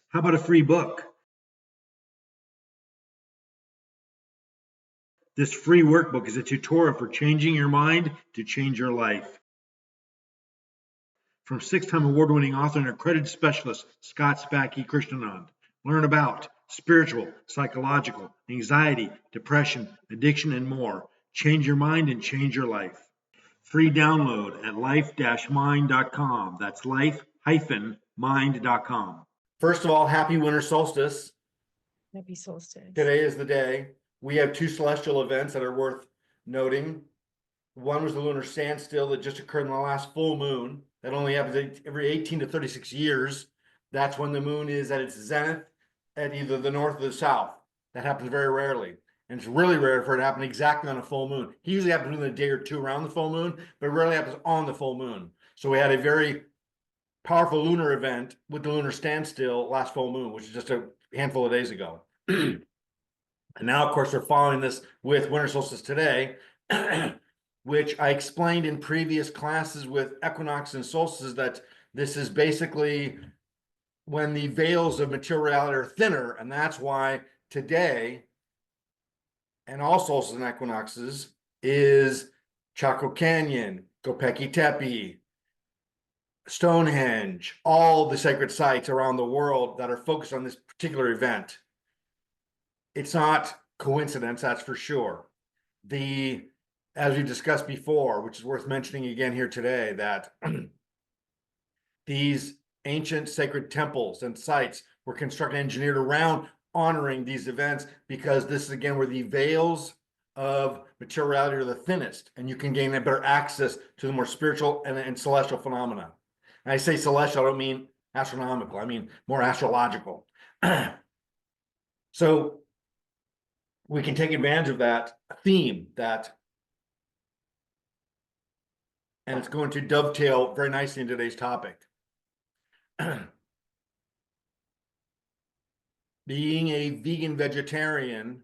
How about a free book? This free workbook is a tutorial for changing your mind to change your life. From six-time award-winning author and accredited specialist Scott Spacky Krishnanand. Learn about spiritual, psychological, anxiety, depression, addiction, and more. Change your mind and change your life. Free download at life-mind.com. That's life-mind.com. First of all, happy winter solstice. Happy solstice. Today is the day. We have two celestial events that are worth noting. One was the lunar standstill that just occurred in the last full moon. That only happens every 18 to 36 years. That's when the moon is at its zenith at either the north or the south. That happens very rarely. And it's really rare for it to happen exactly on a full moon. It usually happens within a day or two around the full moon, but it rarely happens on the full moon. So we had a very powerful lunar event with the lunar standstill last full moon, which is just a handful of days ago. And now, of course, we're following this with winter solstice today, which I explained in previous classes with equinox and solstices, that this is basically when the veils of material reality are thinner. And that's why today, and all solstices and equinoxes, is Chaco Canyon, Gopeki Tepe, Stonehenge, all the sacred sites around the world that are focused on this particular event. It's not coincidence, that's for sure. As we discussed before, which is worth mentioning again here today, that these ancient sacred temples and sites were constructed and engineered around honoring these events, because this is again where the veils of material reality are the thinnest, and you can gain a better access to the more spiritual and celestial phenomena. And I say celestial, I don't mean astronomical, I mean more astrological. So we can take advantage of that theme, and it's going to dovetail very nicely in today's topic. Being a vegan vegetarian,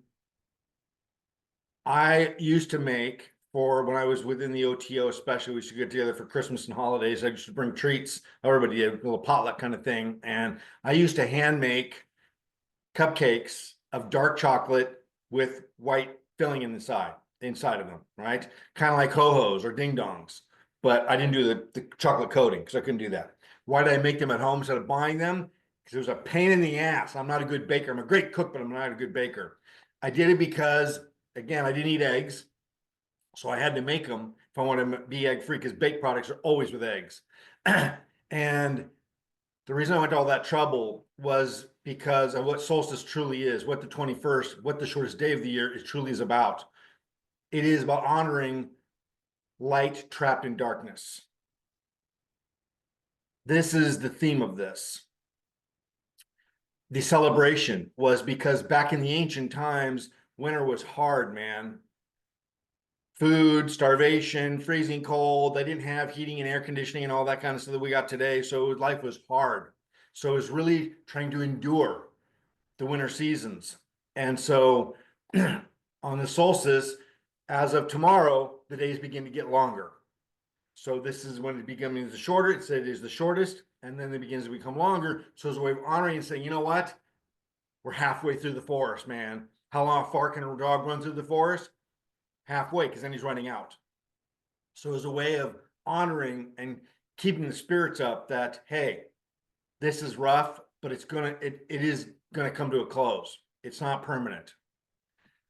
I used to make, for when I was within the OTO, especially, we used to get together for Christmas and holidays. I used to bring treats. Everybody did a little potluck kind of thing. And I used to hand make cupcakes of dark chocolate with white filling inside of them, right? Kind of like ho-hos or ding-dongs. But I didn't do the chocolate coating because I couldn't do that. Why did I make them at home instead of buying them? Because it was a pain in the ass. I'm not a good baker. I'm a great cook, but I'm not a good baker. I did it because, again, I didn't eat eggs. So I had to make them if I wanted to be egg-free, because baked products are always with eggs. And the reason I went to all that trouble was because of what solstice truly is, what the 21st, what the shortest day of the year truly is about. It is about honoring light trapped in darkness. This is the theme of this. The celebration was because back in the ancient times, winter was hard, man. Food, starvation, freezing cold. They didn't have heating and air conditioning and all that kind of stuff that we got today. So life was hard. So it was really trying to endure the winter seasons. And so on the solstice, as of tomorrow, the days begin to get longer. So this is when it becomes the shorter. It said it is the shortest, and then it begins to become longer. So it's a way of honoring and saying, you know what? We're halfway through the forest, man. How far can a dog run through the forest? Halfway, because then he's running out. So as a way of honoring and keeping the spirits up that, hey, this is rough, but it is gonna come to a close. It's not permanent.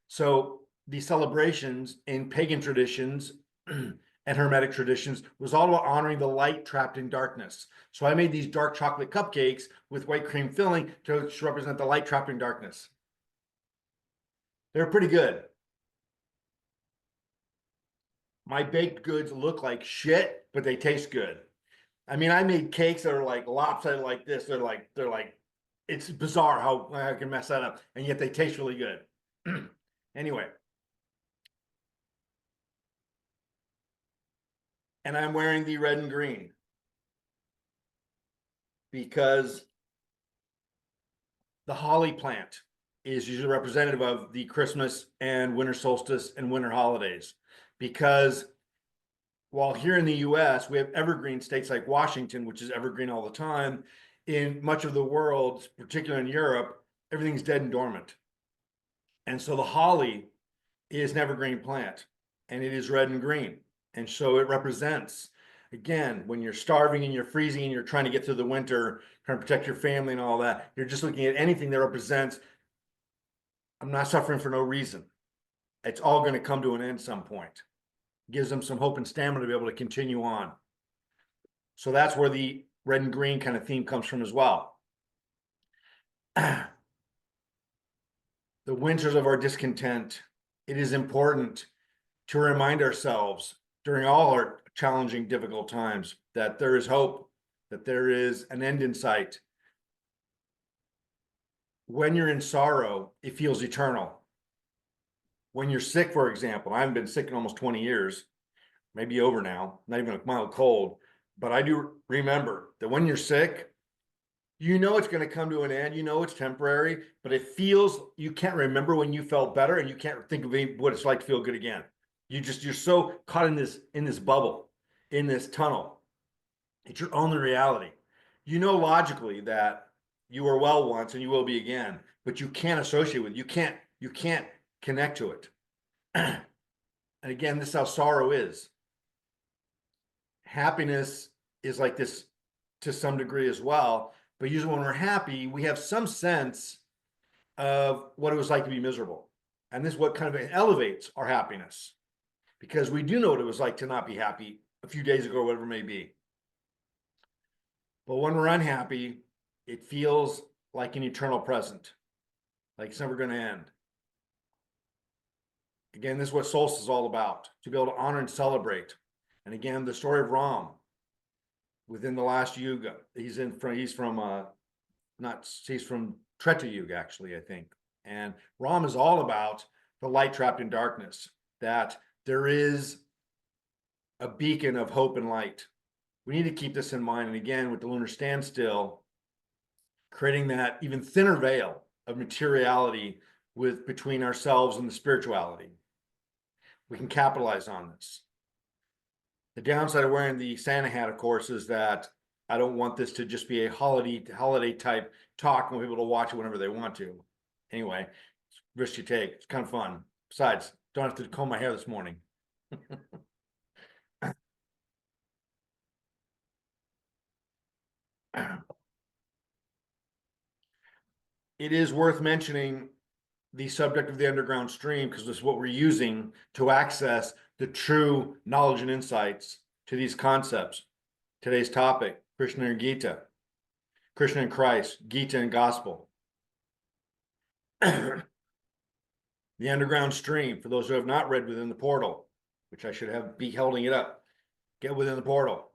So these celebrations in pagan traditions and Hermetic traditions was all about honoring the light trapped in darkness. So I made these dark chocolate cupcakes with white cream filling to represent the light trapped in darkness. They're pretty good. My baked goods look like shit, but they taste good. I mean, I made cakes that are like lopsided like this. They're like, it's bizarre how I can mess that up, and yet they taste really good. Anyway. And I'm wearing the red and green because the holly plant is usually representative of the Christmas and winter solstice and winter holidays. Because while here in the US, we have evergreen states like Washington, which is evergreen all the time, in much of the world, particularly in Europe, everything's dead and dormant. And so the holly is an evergreen plant, and it is red and green. And so it represents, again, when you're starving and you're freezing and you're trying to get through the winter, trying to protect your family and all that, you're just looking at anything that represents, I'm not suffering for no reason. It's all going to come to an end some point. Gives them some hope and stamina to be able to continue on. So that's where the red and green kind of theme comes from as well. The winters of our discontent. It is important to remind ourselves during all our challenging, difficult times that there is hope, that there is an end in sight. When you're in sorrow, it feels eternal. When you're sick, for example, I haven't been sick in almost 20 years, maybe over now, not even a mild cold, but I do remember that when you're sick, you know it's going to come to an end, you know it's temporary, but it feels, you can't remember when you felt better, and you can't think of what it's like to feel good again. You're so caught in this bubble, in this tunnel. It's your only reality. You know logically that you were well once and you will be again, but you can't associate with it. You can't connect to it. And again, this is how sorrow is. Happiness is like this to some degree as well, but usually when we're happy, we have some sense of what it was like to be miserable. And this is what kind of elevates our happiness, because we do know what it was like to not be happy a few days ago, or whatever it may be. But when we're unhappy, it feels like an eternal present, like it's never going to end. Again, this is what solstice is all about, to be able to honor and celebrate. And again, the story of Ram within the last yuga. He's from Treta Yuga, actually, I think. And Ram is all about the light trapped in darkness, that there is a beacon of hope and light. We need to keep this in mind. And again, with the lunar standstill, creating that even thinner veil of materiality between ourselves and the spirituality. We can capitalize on this. The downside of wearing the Santa hat, of course, is that I don't want this to just be a holiday type talk and people to watch it whenever they want to. Anyway, risk you take. It's kind of fun. Besides, don't have to comb my hair this morning. It is worth mentioning the subject of the underground stream, because this is what we're using to access the true knowledge and insights to these concepts. Today's topic, Krishna and Gita, Krishna and Christ, Gita and Gospel. The underground stream, for those who have not read Within the Portal, which I should be holding it up, get Within the Portal.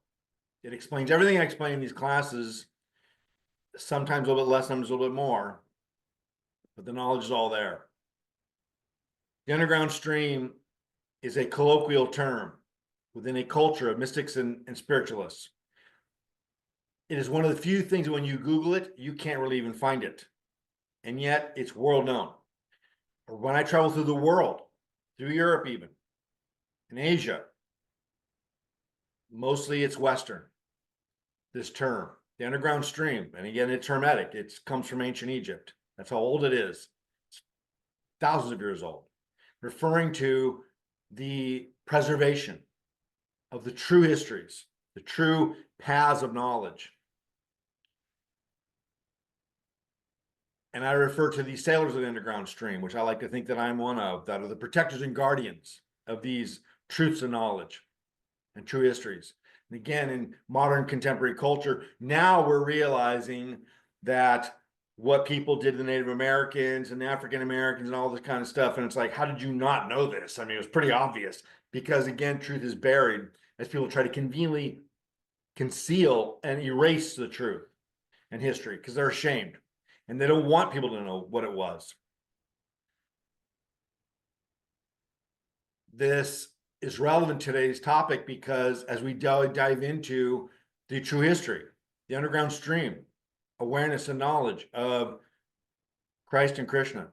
It explains everything I explain in these classes, sometimes a little bit less, sometimes a little bit more, but the knowledge is all there. The underground stream is a colloquial term within a culture of mystics and spiritualists. It is one of the few things when you Google it, you can't really even find it. And yet it's world known. Or when I travel through the world, through Europe even, in Asia, mostly it's Western, this term, the underground stream. And again, it's Hermetic. It comes from ancient Egypt. That's how old it is. It's thousands of years old, referring to the preservation of the true histories, the true paths of knowledge. And I refer to the sailors of the underground stream, which I like to think that I'm one of, that are the protectors and guardians of these truths of knowledge and true histories. And again, in modern contemporary culture, now we're realizing that what people did to the Native Americans and African Americans and all this kind of stuff. And it's like, how did you not know this? I mean, it was pretty obvious, because again, truth is buried as people try to conveniently conceal and erase the truth and history, because they're ashamed and they don't want people to know what it was. This is relevant to today's topic because as we dive into the true history, the underground stream, awareness and knowledge of Christ and Krishna.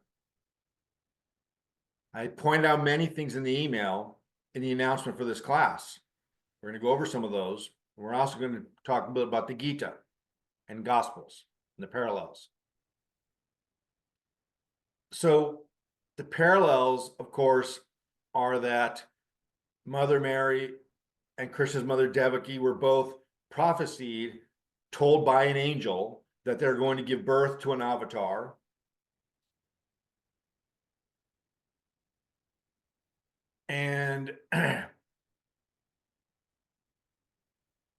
I pointed out many things in the email in the announcement for this class. We're going to go over some of those. We're also going to talk a bit about the Gita. and Gospels and the parallels. So the parallels, of course, are that Mother Mary and Krishna's mother Devaki were both prophesied, told by an angel that they're going to give birth to an avatar. And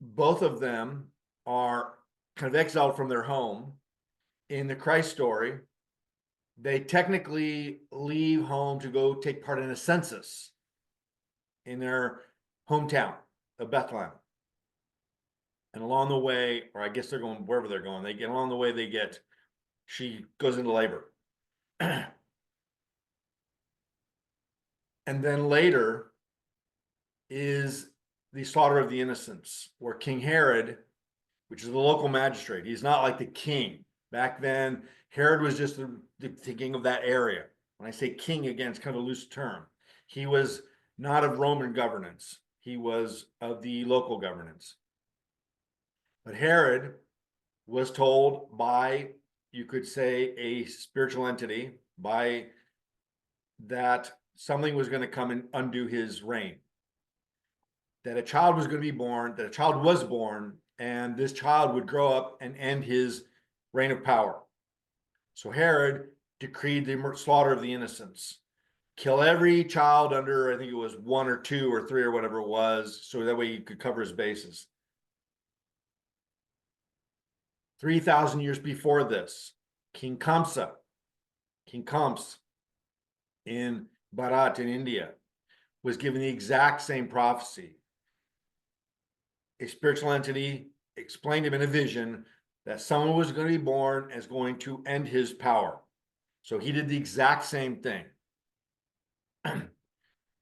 both of them are kind of exiled from their home. In the Christ story, they technically leave home to go take part in a census in their hometown of Bethlehem. And along the way, or I guess they're going wherever they're going, they get along the way, she goes into labor. And then later is the slaughter of the innocents, where King Herod, which is the local magistrate, he's not like the king. Back then, Herod was just the king of that area. When I say king, again, it's kind of a loose term. He was not of Roman governance. He was of the local governance. But Herod was told by, you could say, a spiritual entity, by that something was going to come and undo his reign. That a child was going to be born, that a child was born, and this child would grow up and end his reign of power. So Herod decreed the slaughter of the innocents. Kill every child under, I think it was 1 or 2 or 3 or whatever it was, so that way he could cover his bases. 3,000 years before this, King Kamsa in Bharat in India was given the exact same prophecy. A spiritual entity explained to him in a vision that someone was going to be born as going to end his power. So he did the exact same thing.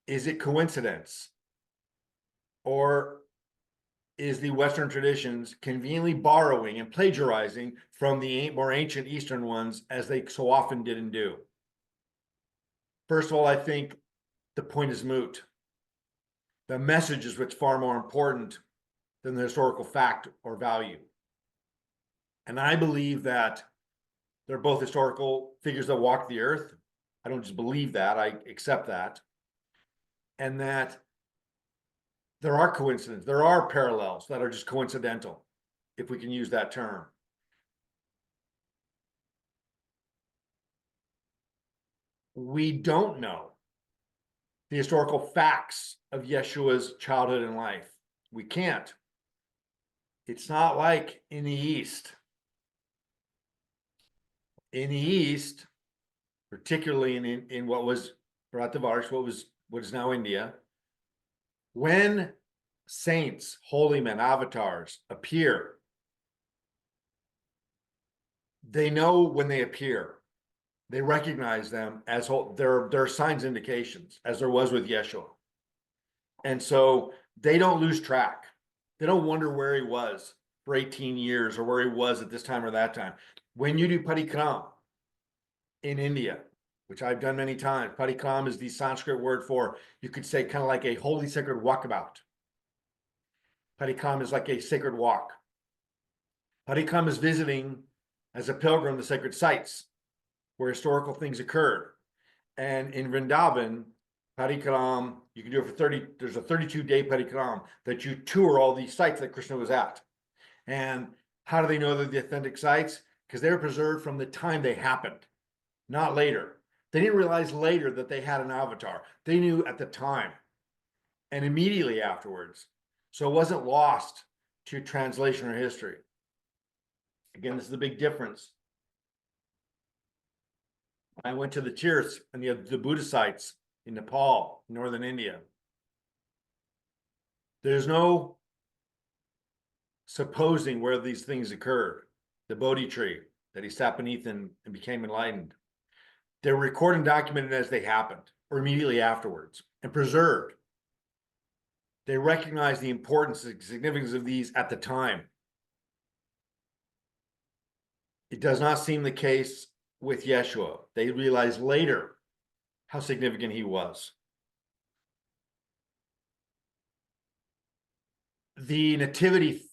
Is it coincidence? Or is the Western traditions conveniently borrowing and plagiarizing from the more ancient Eastern ones, as they so often did and do? First of all, I think the point is moot. The message is what's far more important than the historical fact or value. And I believe that they're both historical figures that walked the earth. I don't just believe that, I accept that. And that there are coincidences, there are parallels that are just coincidental, if we can use that term. We don't know the historical facts of Yeshua's childhood and life. We can't. It's not like in the East. In the East, particularly in what was Bharatavarsha, what is now India, when saints, holy men, avatars appear, they know when they appear. They recognize them as there are signs, indications, as there was with Yeshua. And so they don't lose track. They don't wonder where he was for 18 years or where he was at this time or that time. When you do parikram in India, which I've done many times, parikram is the Sanskrit word for, you could say, kind of like a holy sacred walkabout. Parikram is like a sacred walk. Parikram is visiting as a pilgrim the sacred sites where historical things occurred. And in Vrindavan, parikram, you can do it for 30, there's a 32-day parikram that you tour all these sites that Krishna was at. And how do they know they're the authentic sites? Because they were preserved from the time they happened, not later. They didn't realize later that they had an avatar. They knew at the time and immediately afterwards. So it wasn't lost to translation or history. Again, this is the big difference. I went to the thiers and the Buddhist sites in Nepal, northern India. There's no supposing where these things occurred. The Bodhi tree that he sat beneath and became enlightened. They're recorded and documented as they happened or immediately afterwards and preserved. They recognize the importance and significance of these at the time. It does not seem the case with Yeshua. They realized later how significant he was. The nativity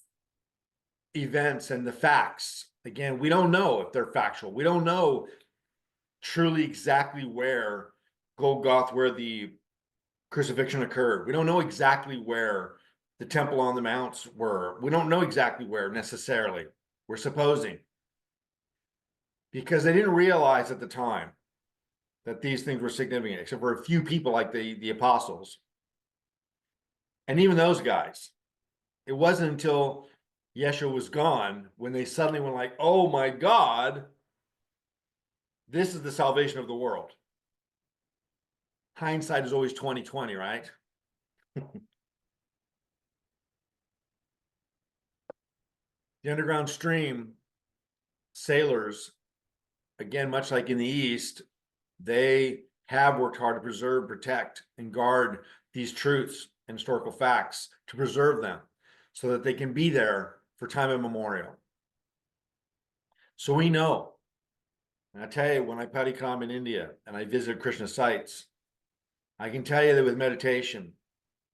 events and the facts. Again, we don't know if they're factual. We don't know truly exactly where Golgotha, where the crucifixion occurred. We don't know exactly where the temple on the mounts were. We don't know exactly where necessarily. We're supposing. Because they didn't realize at the time that these things were significant, except for a few people like the apostles. And even those guys. It wasn't until Yeshua was gone when they suddenly went like, oh my God, this is the salvation of the world. Hindsight is always 20/20, right? The underground stream sailors, again, much like in the East, they have worked hard to preserve, protect, and guard these truths and historical facts, to preserve them so that they can be there for time immemorial. So we know, and I tell you, when I parikram in India and I visit Krishna sites, I can tell you that with meditation,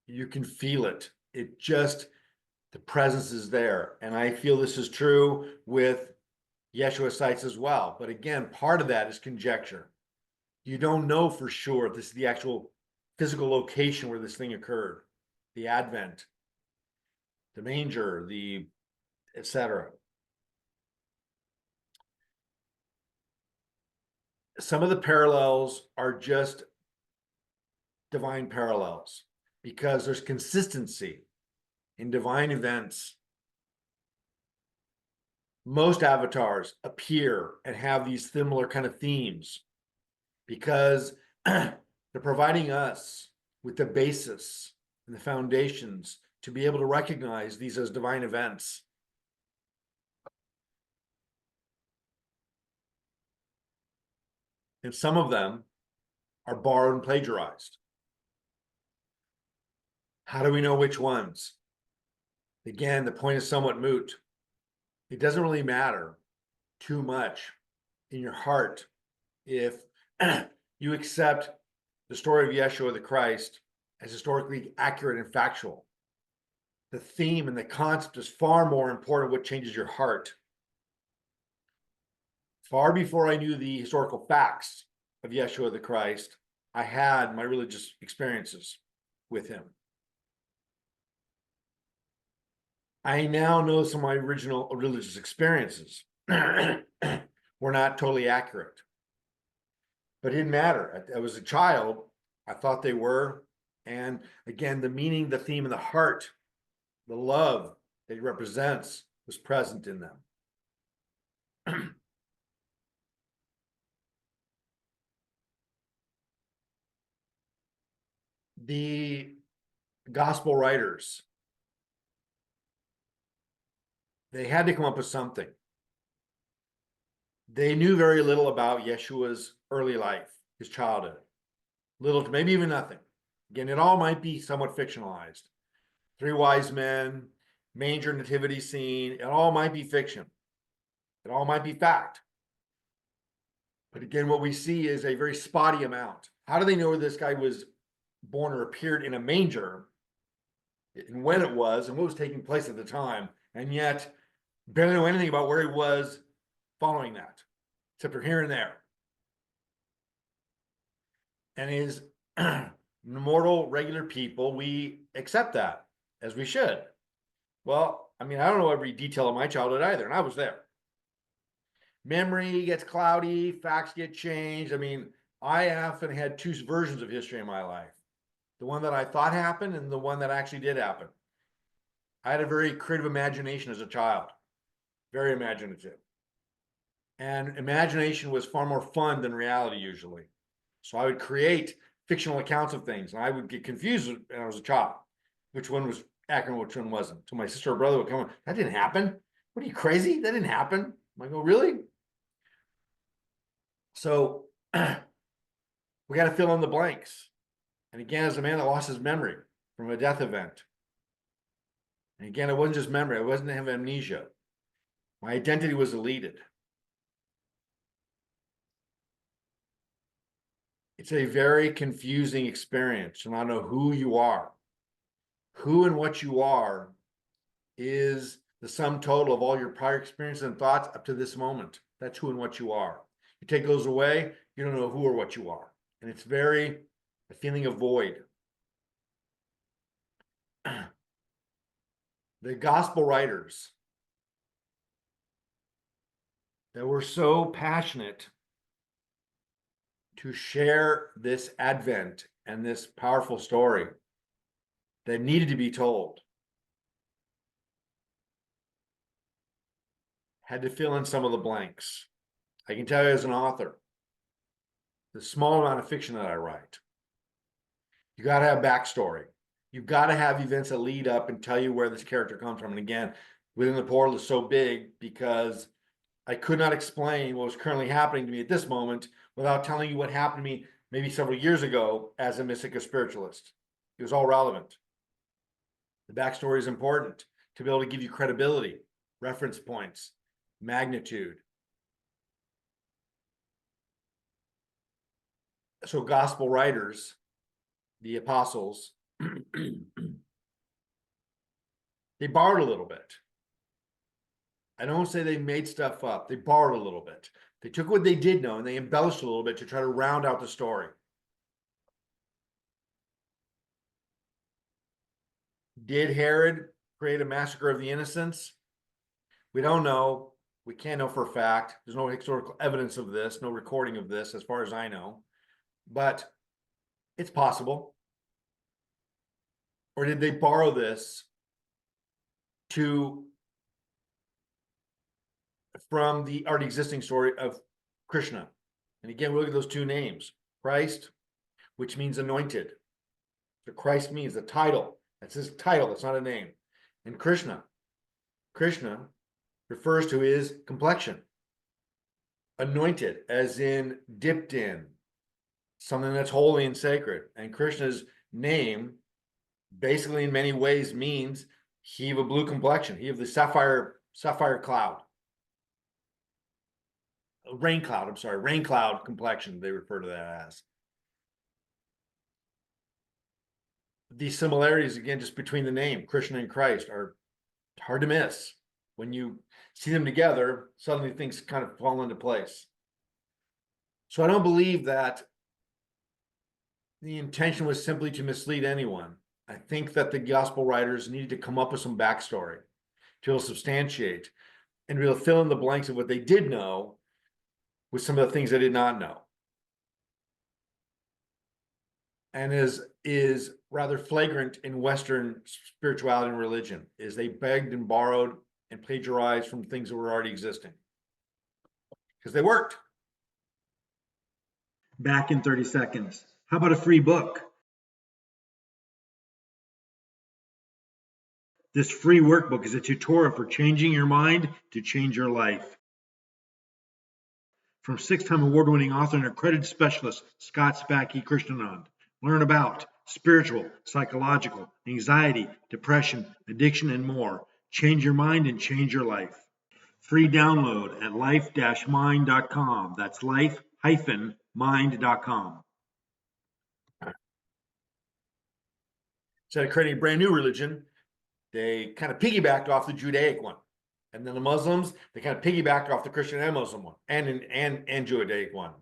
you can feel it. It just, the presence is there. And I feel this is true with Yeshua sites as well. But again, part of that is conjecture. You don't know for sure if this is the actual physical location where this thing occurred, the Advent, the manger, the etc. Some of the parallels are just divine parallels because there's consistency in divine events. Most avatars appear and have these similar kind of themes because they're providing us with the basis and the foundations to be able to recognize these as divine events. And some of them are borrowed and plagiarized. How do we know which ones? Again, the point is somewhat moot. It doesn't really matter too much in your heart if you accept the story of Yeshua the Christ as historically accurate and factual. The theme and the concept is far more important what changes your heart. Far before I knew the historical facts of Yeshua the Christ, I had my religious experiences with him. I now know some of my original religious experiences were not totally accurate. But it didn't matter. I was a child. I thought they were. And again, the meaning, the theme, and the heart, the love that he represents was present in them. The gospel writers, they had to come up with something. They knew very little about Yeshua's early life, his childhood. Little to maybe even nothing. Again, it all might be somewhat fictionalized. 3 wise men, manger nativity scene, it all might be fiction. It all might be fact. But again, what we see is a very spotty amount. How do they know this guy was born or appeared in a manger and when it was and what was taking place at the time? And yet, barely know anything about where he was following that, except for here and there. And as mortal, regular people, we accept that, as we should. Well, I mean, I don't know every detail of my childhood either, and I was there. Memory gets cloudy, facts get changed. I mean, I often had 2 versions of history in my life. The one that I thought happened and the one that actually did happen. I had a very creative imagination as a child, very imaginative. And imagination was far more fun than reality usually. So I would create fictional accounts of things, and I would get confused when I was a child, which one was accurate, which one wasn't. So my sister or brother would come, that didn't happen. What are you, crazy? That didn't happen. I go, really? So we got to fill in the blanks. And again, as a man that lost his memory from a death event. And again, it wasn't just memory. I wasn't having amnesia. My identity was deleted. It's a very confusing experience to not know who you are. Who and what you are is the sum total of all your prior experiences and thoughts up to this moment. That's who and what you are. You take those away, you don't know who or what you are. And it's a feeling of void. The gospel writers that were so passionate to share this advent and this powerful story that needed to be told had to fill in some of the blanks. I can tell you as an author, the small amount of fiction that I write, you got to have backstory. You've got to have events that lead up and tell you where this character comes from. And again, Within the Portal is so big because I could not explain what was currently happening to me at this moment without telling you what happened to me maybe several years ago as a mystic or spiritualist. It was all relevant. The backstory is important to be able to give you credibility, reference points, magnitude. So gospel writers, the apostles, they borrowed a little bit. I don't say they made stuff up. They borrowed a little bit. They took what they did know and they embellished a little bit to try to round out the story. Did Herod create a massacre of the innocents? We don't know. We can't know for a fact. There's no historical evidence of this, no recording of this, as far as I know. But it's possible. Or did they borrow this from the already existing story of Krishna? And again, we look at those two names. Christ, which means anointed. So Christ means the title. That's his title. That's not a name. And Krishna. Krishna refers to his complexion. Anointed, as in dipped in. Something that's holy and sacred. And Krishna's name, basically in many ways, means he of a blue complexion. He of the sapphire cloud. Rain cloud complexion, they refer to that as. These similarities, again, just between the name, Krishna and Christ, are hard to miss. When you see them together, suddenly things kind of fall into place. So I don't believe that the intention was simply to mislead anyone. I think that the gospel writers needed to come up with some backstory to substantiate and be able to fill in the blanks of what they did know with some of the things they did not know. And is rather flagrant in Western spirituality and religion, is they begged and borrowed and plagiarized from things that were already existing because they worked. Back in 30 seconds. How about a free book? This free workbook is a tutorial for changing your mind to change your life. From six-time award-winning author and accredited specialist Scott Spackey Krishnanand. Learn about spiritual, psychological, anxiety, depression, addiction, and more. Change your mind and change your life. Free download at life-mind.com. That's life-mind.com. Instead of creating a brand new religion, they kind of piggybacked off the Judaic one. And then the Muslims, they kind of piggybacked off the Christian and Muslim one and Judaic one.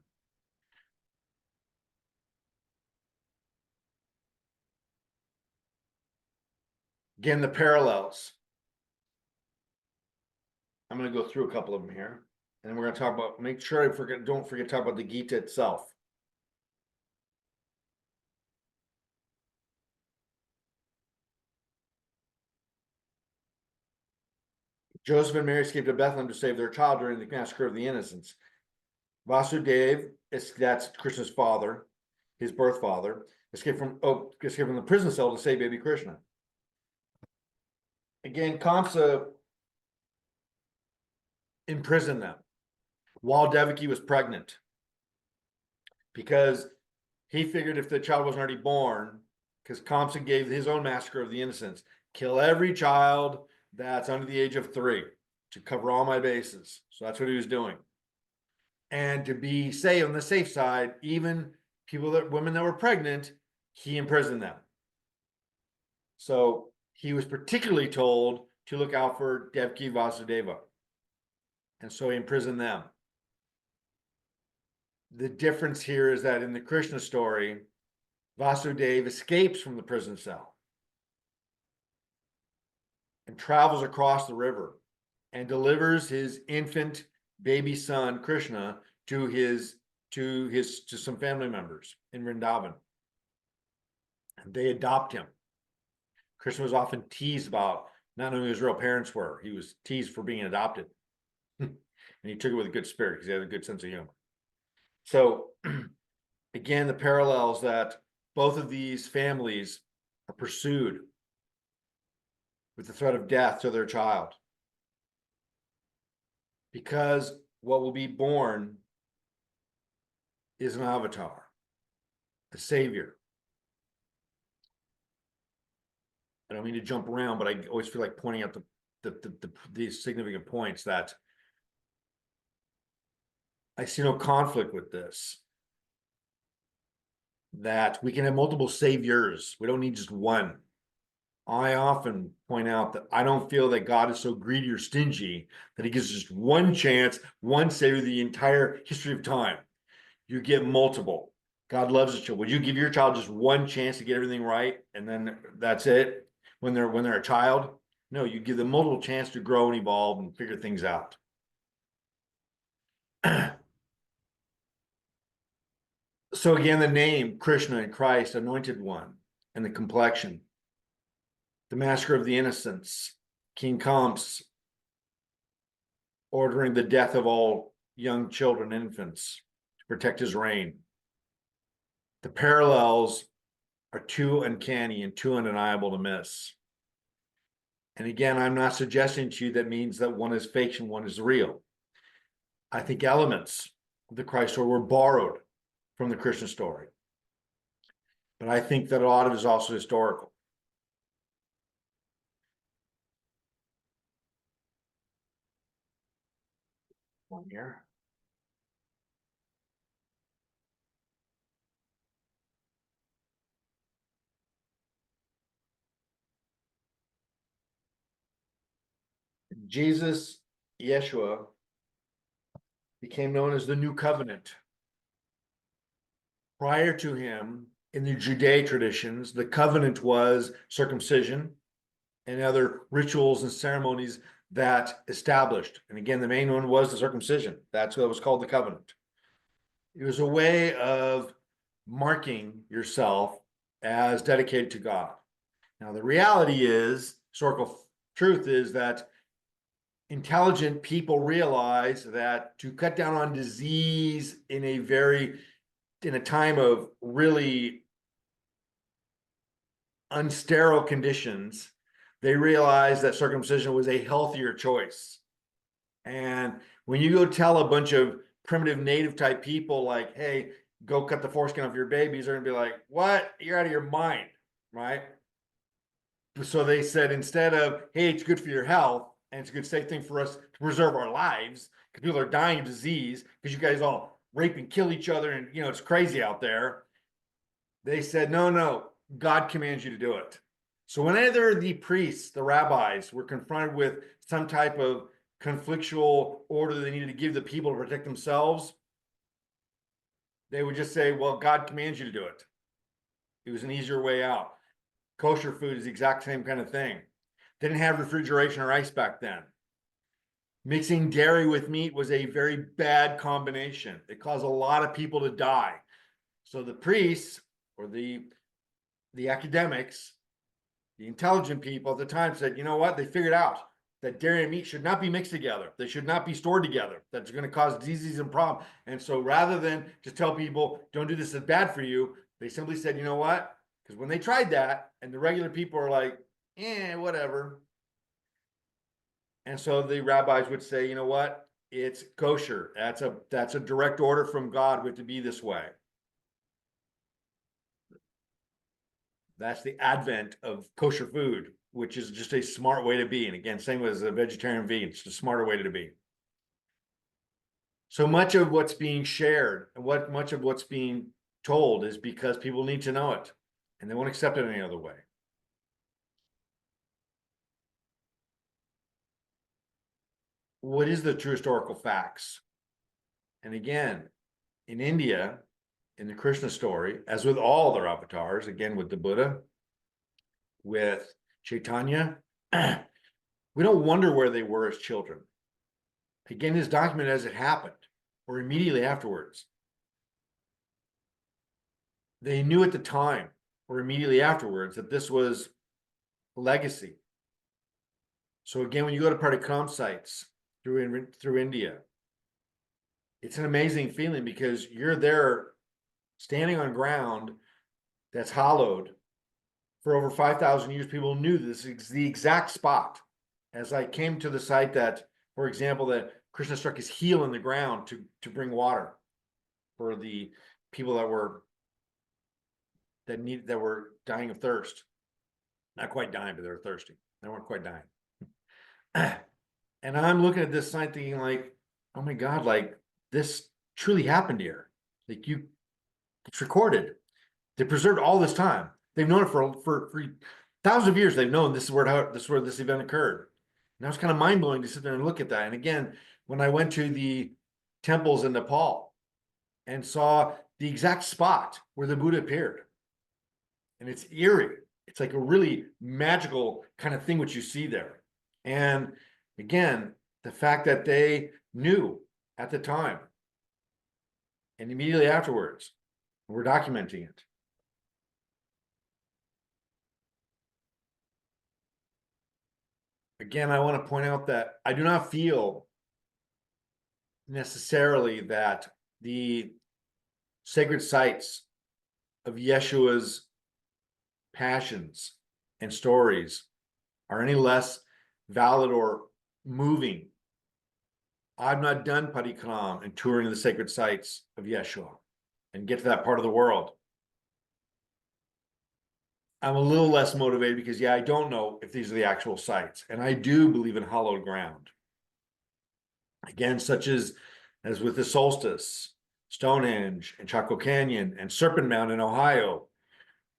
Again, the parallels. I'm going to go through a couple of them here. And we're going to talk about, make sure don't forget to talk about the Gita itself. Joseph and Mary escaped to Bethlehem to save their child during the massacre of the innocents. Vasudeva, that's Krishna's father, his birth father, escaped from the prison cell to save baby Krishna. Again, Kamsa imprisoned them while Devaki was pregnant because he figured if the child wasn't already born, because Kamsa gave his own massacre of the innocents, kill every child that's under the age of 3 to cover all my bases. So that's what he was doing. And to be safe on the safe side, even women that were pregnant, he imprisoned them. So he was particularly told to look out for Devaki Vasudeva. And so he imprisoned them. The difference here is that in the Krishna story, Vasudeva escapes from the prison cell and travels across the river and delivers his infant baby son Krishna to some family members in Vrindavan. And they adopt him. Krishna was often teased about not knowing who his real parents were. He was teased for being adopted. And he took it with a good spirit because he had a good sense of humor. So again, the parallels that both of these families are pursued with the threat of death to their child, because what will be born is an avatar, a savior. I don't mean to jump around, but I always feel like pointing out the significant points that I see no conflict with this. That we can have multiple saviors. We don't need just one. I often point out that I don't feel that God is so greedy or stingy that he gives just one chance, one savior the entire history of time. You get multiple. God loves his child. Would you give your child just one chance to get everything right and then that's it when they're a child? No, you give them multiple chances to grow and evolve and figure things out. So again, the name Krishna and Christ, anointed one, and the complexion, the massacre of the innocents, King Kamsa ordering the death of all young children, infants, to protect his reign. The parallels are too uncanny and too undeniable to miss. And again, I'm not suggesting to you that means that one is fake and one is real. I think elements of the Christ story were borrowed from the Krishna story. But I think that a lot of it is also historical. One here. Jesus, Yeshua, became known as the New Covenant. Prior to him, in the Judaic traditions, the covenant was circumcision and other rituals and ceremonies that established. And again, the main one was the circumcision. That's what was called the covenant. It was a way of marking yourself as dedicated to God. Now, the reality is, historical truth is that intelligent people realize that to cut down on disease in a time of really unsterile conditions, they realized that circumcision was a healthier choice. And when you go tell a bunch of primitive native type people like, hey, go cut the foreskin off your babies, they're gonna be like, what? You're out of your mind, right? So they said, instead of, hey, it's good for your health and it's a good safe thing for us to preserve our lives because people are dying of disease because you guys all rape and kill each other and it's crazy out there. They said, no, God commands you to do it. So whenever the priests, the rabbis, were confronted with some type of conflictual order they needed to give the people to protect themselves, they would just say, well, God commands you to do it. It was an easier way out. Kosher food is the exact same kind of thing. Didn't have refrigeration or ice back then. Mixing dairy with meat was a very bad combination. It caused a lot of people to die. So the priests or the academics, the intelligent people at the time said, you know what? They figured out that dairy and meat should not be mixed together. They should not be stored together. That's going to cause diseases and problems. And so rather than just tell people, don't do this, it's bad for you, they simply said, you know what? Because when they tried that and the regular people are like, whatever. And so the rabbis would say, you know what? It's kosher. That's a direct order from God with to be this way. That's the advent of kosher food, which is just a smart way to be. And again, same as a vegetarian vegan, it's a smarter way to be. So much of what's being shared and much of what's being told is because people need to know it and they won't accept it any other way. what is the true historical facts? And again, in India, in the Krishna story, as with all their avatars, again with the Buddha, with Chaitanya, we don't wonder where they were as children. Again, it's documented as it happened or immediately afterwards. They knew at the time or immediately afterwards that this was legacy. So again, when you go to Parikram sites through India, it's an amazing feeling because you're there standing on ground that's hollowed for over 5,000 years. People knew this is the exact spot. As I came to the site that, for example, that Krishna struck his heel in the ground to bring water for the people that were dying of thirst. Not quite dying, but they were thirsty. They weren't quite dying. And I'm looking at this sign thinking like, oh my God, like this truly happened here. Like it's recorded. They preserved all this time. They've known it for thousands of years. They've known this is where this event occurred. And that was kind of mind blowing to sit there and look at that. And again, when I went to the temples in Nepal and saw the exact spot where the Buddha appeared, and it's eerie. It's like a really magical kind of thing what you see there. And again, the fact that they knew at the time and immediately afterwards, we're documenting it. Again, I want to point out that I do not feel necessarily that the sacred sites of Yeshua's passions and stories are any less valid or moving. I've not done parikram and touring the sacred sites of Yeshua and get to that part of the world. I'm a little less motivated because, yeah, I don't know if these are the actual sites. And I do believe in hallowed ground. Again, such as with the solstice, Stonehenge, and Chaco Canyon, and Serpent Mound in Ohio.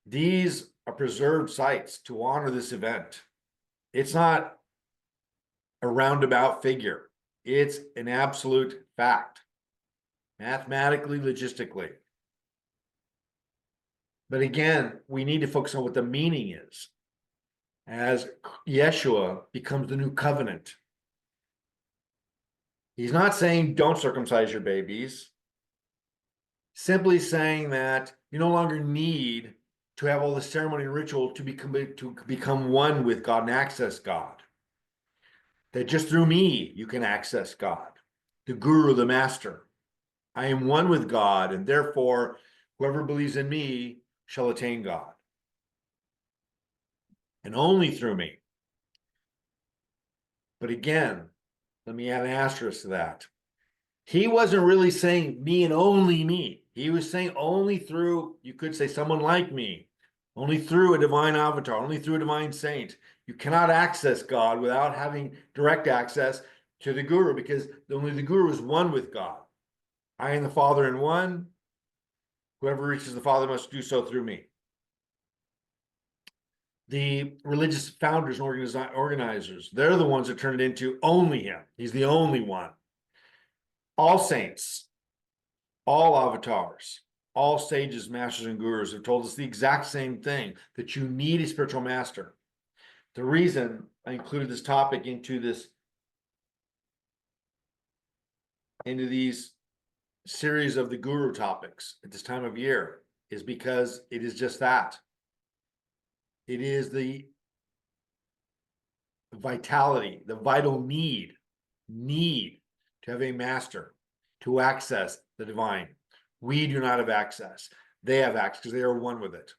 These are preserved sites to honor this event. It's not a roundabout figure. It's an absolute fact, mathematically, logistically. But again, we need to focus on what the meaning is. As Yeshua becomes the new covenant, he's not saying don't circumcise your babies, simply saying that you no longer need to have all the ceremony and ritual to become one with God and access God. That just through me, you can access God, the guru, the master. I am one with God, and therefore, whoever believes in me shall attain God. And only through me. But again, let me add an asterisk to that. He wasn't really saying me and only me. He was saying only through, you could say someone like me, only through a divine avatar, only through a divine saint. You cannot access God without having direct access to the guru, because only the guru is one with God. I and the Father in one. Whoever reaches the Father must do so through me. The religious founders and organizers, they're the ones that turn it into only him. He's the only one. All saints, all avatars, all sages, masters, and gurus have told us the exact same thing, that you need a spiritual master. The reason I included this topic into these series of the guru topics at this time of year is because it is just that. It is the vitality, the vital need to have a master to access the divine. We do not have access. They have access because they are one with it.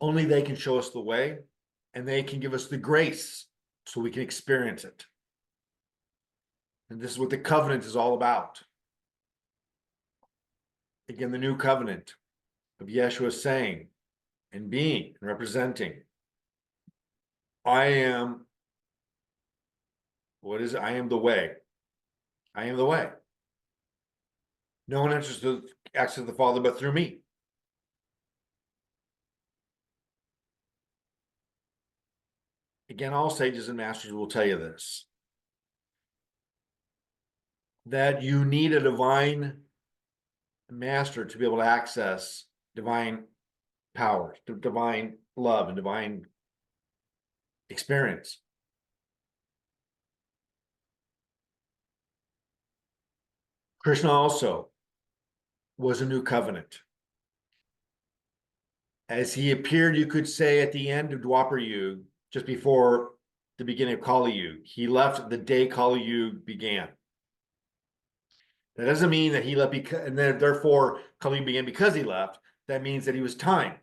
Only they can show us the way, and they can give us the grace so we can experience it. And this is what the covenant is all about. Again, the new covenant of Yeshua saying and being and representing, I am, I am the way. I am the way. No one enters to access the Father but through me. again, all sages and masters will tell you this, that you need a divine master to be able to access divine powers, divine love, and divine experience. Krishna also was a new covenant. As he appeared, you could say, at the end of Dwapar Yuga, just before the beginning of Kali Yuga. He left the day Kali Yuga began. That doesn't mean that he left because, and then therefore Kali Yuga began because he left. That means that he was timed,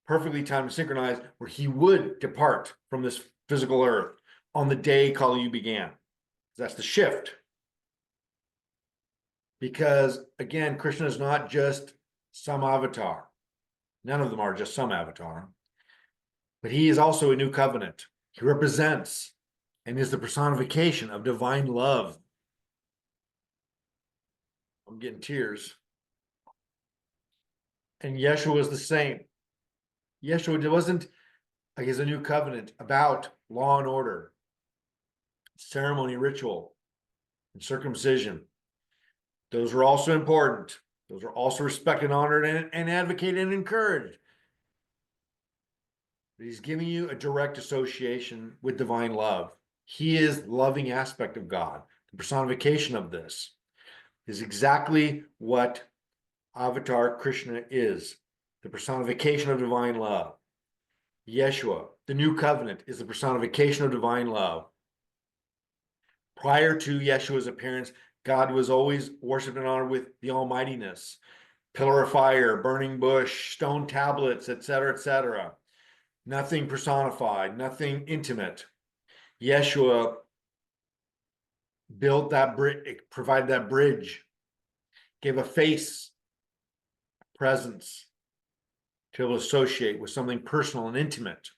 perfectly timed and synchronized, where he would depart from this physical earth on the day Kali Yuga began. That's the shift. Because again, Krishna is not just some avatar. None of them are just some avatar. But he is also a new covenant. He represents and is the personification of divine love. I'm getting tears. And Yeshua was the same. Yeshua wasn't, I guess, a new covenant about law and order, ceremony, ritual, and circumcision. Those are also important. Those are also respected, honored, and advocated and encouraged. But he's giving you a direct association with divine love. He is the loving aspect of God. The personification of this is exactly what Avatar Krishna is, the personification of divine love. Yeshua, the new covenant, is the personification of divine love. Prior to Yeshua's appearance, God was always worshipped and honored with the almightiness, pillar of fire, burning bush, stone tablets, etc., etc. Nothing personified, nothing intimate. Yeshua built that bridge, provided that bridge, gave a face, presence to be able to associate with something personal and intimate.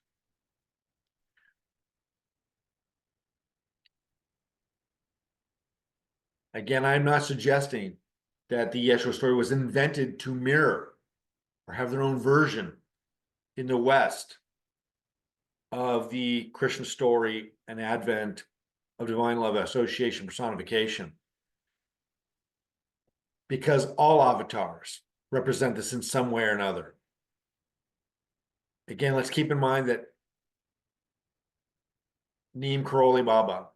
Again, I'm not suggesting that the Yeshua story was invented to mirror or have their own version in the West of the Krishna story and advent of divine love, association, personification. Because all avatars represent this in some way or another. Again, let's keep in mind that Neem Karoli Baba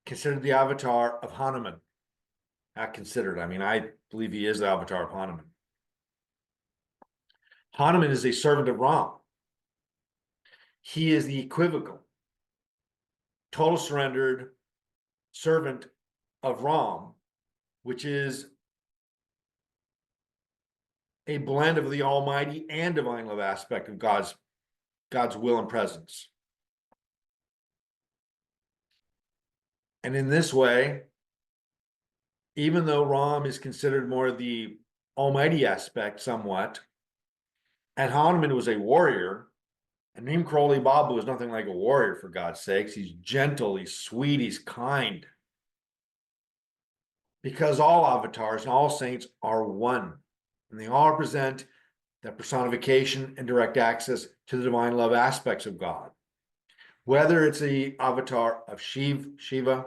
considered the avatar of Hanuman. Not considered, I mean, I believe he is the avatar of Hanuman. Hanuman is a servant of Ram. He is the equivocal, total surrendered servant of Ram, which is a blend of the almighty and divine love aspect of God's will and presence. And in this way, even though Ram is considered more the almighty aspect somewhat, and Hanuman was a warrior, and Neem Karoli Baba was nothing like a warrior, for God's sakes. He's gentle, he's sweet, he's kind. Because all avatars and all saints are one, and they all represent that personification and direct access to the divine love aspects of God. Whether it's the avatar of Shiva,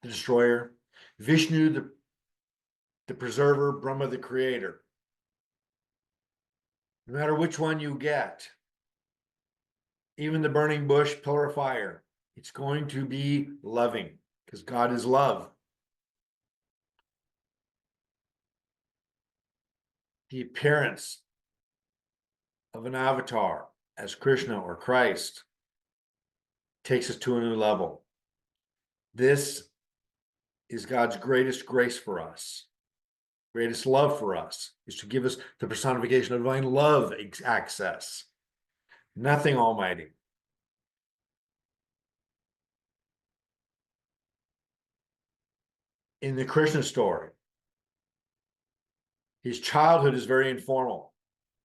the destroyer, Vishnu, the preserver, Brahma, the creator. No matter which one you get, even the burning bush, pillar of fire, it's going to be loving, because God is love. The appearance of an avatar as Krishna or Christ takes us to a new level. This is God's greatest grace for us, greatest love for us, is to give us the personification of divine love access, nothing almighty. In the Krishna story, his childhood is very informal.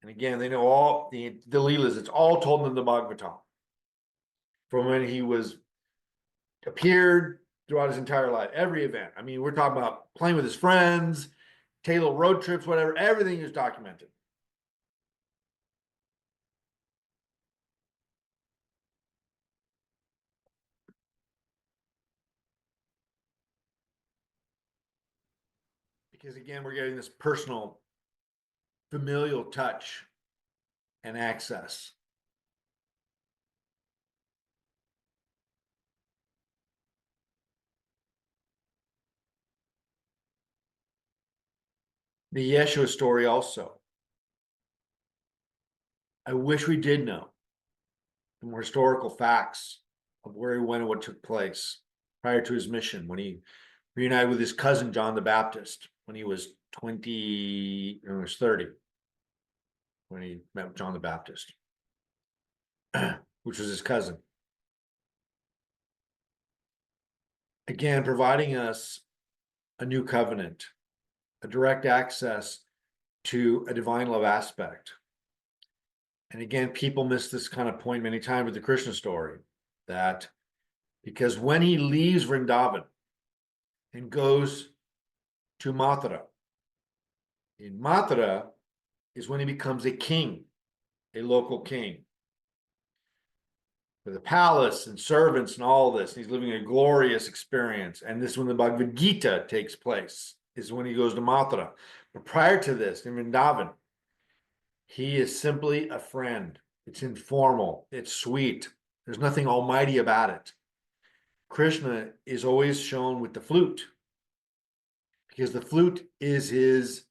And again, they know all the Leelas, it's all told in the Bhagavatam. From when he appeared throughout his entire life, every event. I mean, we're talking about playing with his friends, tail road trips, whatever, everything is documented. Because again, we're getting this personal, familial touch and access. The Yeshua story also. I wish we did know the more historical facts of where he went and what took place prior to his mission when he reunited with his cousin John the Baptist when he was 20 or was 30 when he met with John the Baptist, which was his cousin. Again, providing us a new covenant, a direct access to a divine love aspect. And again, people miss this kind of point many times with the Krishna story, that because when he leaves Vrindavan and goes to Mathura, in Mathura is when he becomes a king, a local king, with a palace and servants and all this. He's living a glorious experience. And this is when the Bhagavad Gita takes place, is when he goes to Mathura. But prior to this, in Vrindavan, he is simply a friend. It's informal. It's sweet. There's nothing almighty about it. Krishna is always shown with the flute, because the flute is his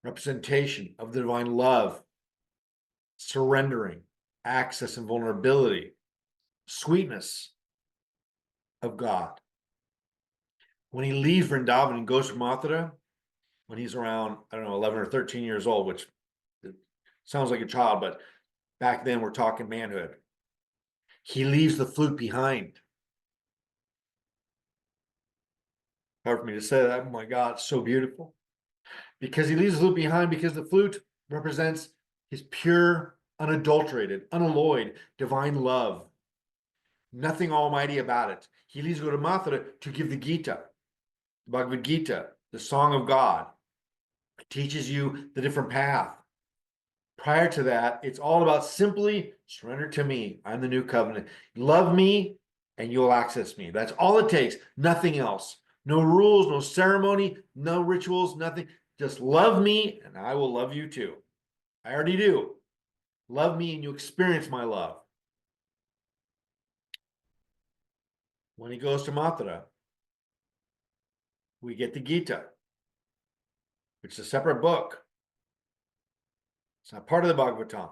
representation of the divine love, surrendering, access and vulnerability, sweetness of God. When he leaves Vrindavan and goes to Mathura, when he's around, I don't know, 11 or 13 years old, which sounds like a child, but back then we're talking manhood. He leaves the flute behind. Hard for me to say that. Oh my God, it's so beautiful. Because he leaves the flute behind, because the flute represents his pure, unadulterated, unalloyed, divine love. Nothing almighty about it. He leaves to go to Mathura to give the Gita, the Bhagavad Gita, the Song of God. It teaches you the different path. Prior to that, it's all about simply surrender to me. I'm the new covenant. Love me and you'll access me. That's all it takes. Nothing else. No rules, no ceremony, no rituals, nothing. Just love me and I will love you too. I already do. Love me and you experience my love. When he goes to Mathura, we get the Gita, which is a separate book. It's not part of the Bhagavatam.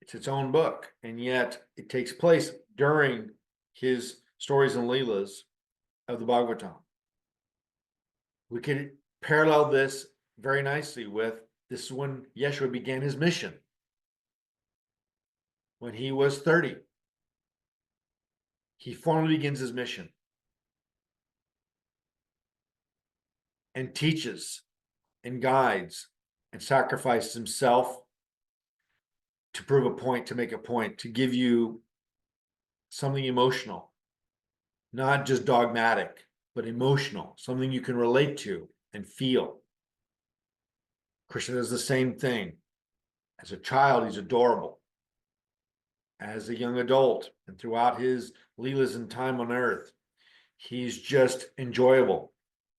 It's its own book, and yet it takes place during his stories and Leelas of the Bhagavatam. We could parallel this very nicely with this is when Yeshua began his mission. When he was 30, he formally begins his mission and teaches and guides and sacrifices himself to prove a point, to make a point, to give you something emotional, not just dogmatic, but emotional, something you can relate to and feel. Krishna does the same thing. As a child, he's adorable. As a young adult, and throughout his leelas and time on earth, he's just enjoyable.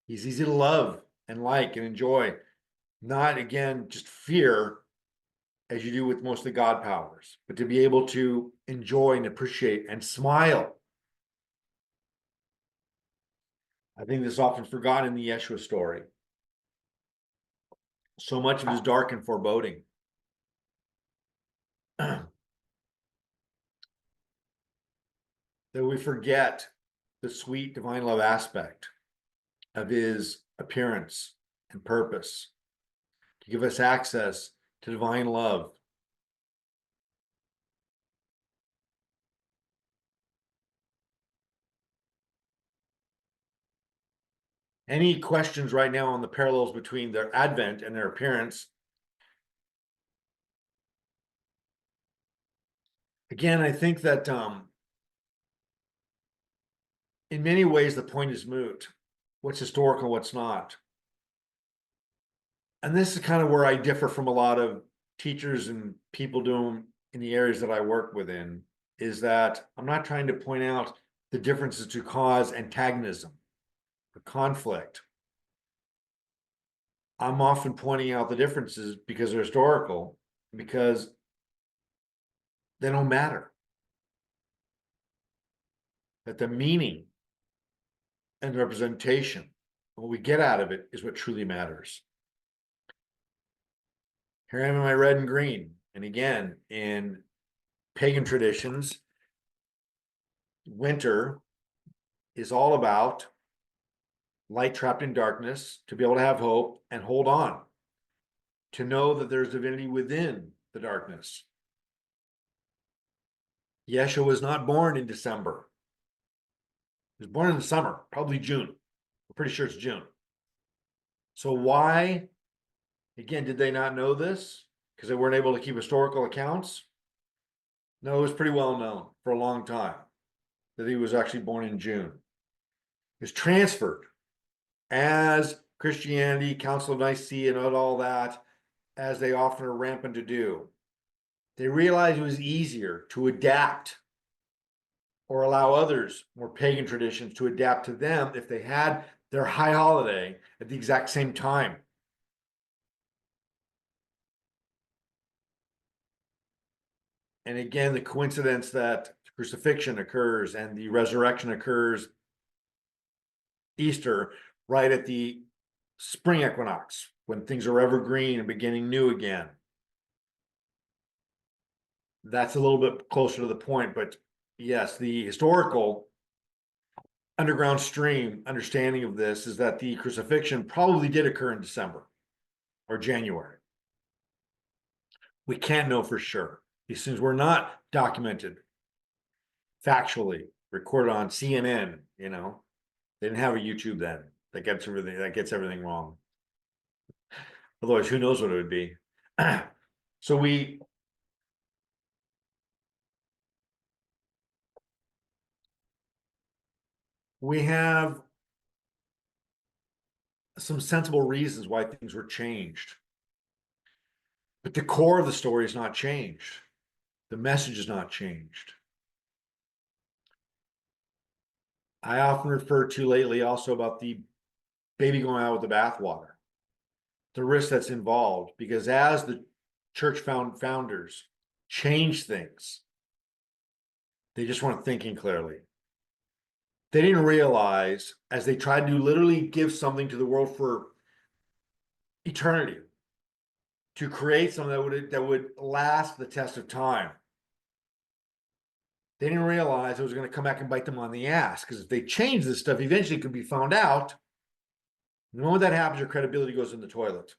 He's easy to love and like and enjoy. Not, again, just fear, as you do with most of the God powers, but to be able to enjoy and appreciate and smile. I think this is often forgotten in the Yeshua story. So much of it is dark and foreboding. That we forget the sweet divine love aspect of his appearance and purpose to give us access to divine love. Any questions right now on the parallels between their advent and their appearance? Again, I think that in many ways the point is moot. What's historical, what's not. And this is kind of where I differ from a lot of teachers and people doing in the areas that I work within, is that I'm not trying to point out the differences to cause antagonism or conflict. I'm often pointing out the differences because they're historical, because they don't matter. That the meaning and representation, what we get out of it, is what truly matters. Here I am in my red and green. And again, in pagan traditions, winter is all about light trapped in darkness, to be able to have hope and hold on, to know that there's divinity within the darkness. Yeshua was not born in December. He was born in the summer, probably June. We're pretty sure it's June. So why, again, did they not know this? Because they weren't able to keep historical accounts? No, it was pretty well known for a long time that he was actually born in June. He was transferred as Christianity, Council of Nicaea, and all that, as they often are rampant to do. They realized it was easier to adapt or allow others, more pagan traditions, to adapt to them if they had their high holiday at the exact same time. And again, the coincidence that crucifixion occurs and the resurrection occurs Easter right at the spring equinox, when things are evergreen and beginning new again. That's a little bit closer to the point, but yes, the historical underground stream understanding of this is that the crucifixion probably did occur in December or January. We can't know for sure. These things were not documented factually, recorded on CNN. They didn't have a YouTube then. That gets everything wrong. Otherwise, who knows what it would be. So we have some sensible reasons why things were changed. But the core of the story is not changed. The message is not changed. I often refer to lately also about the baby going out with the bathwater, the risk that's involved, because as the church founders changed things, they just weren't thinking clearly. They didn't realize, as they tried to literally give something to the world for eternity, to create something that would last the test of time, they didn't realize it was going to come back and bite them on the ass. Because if they change this stuff, eventually it could be found out. The moment that happens, your credibility goes in the toilet.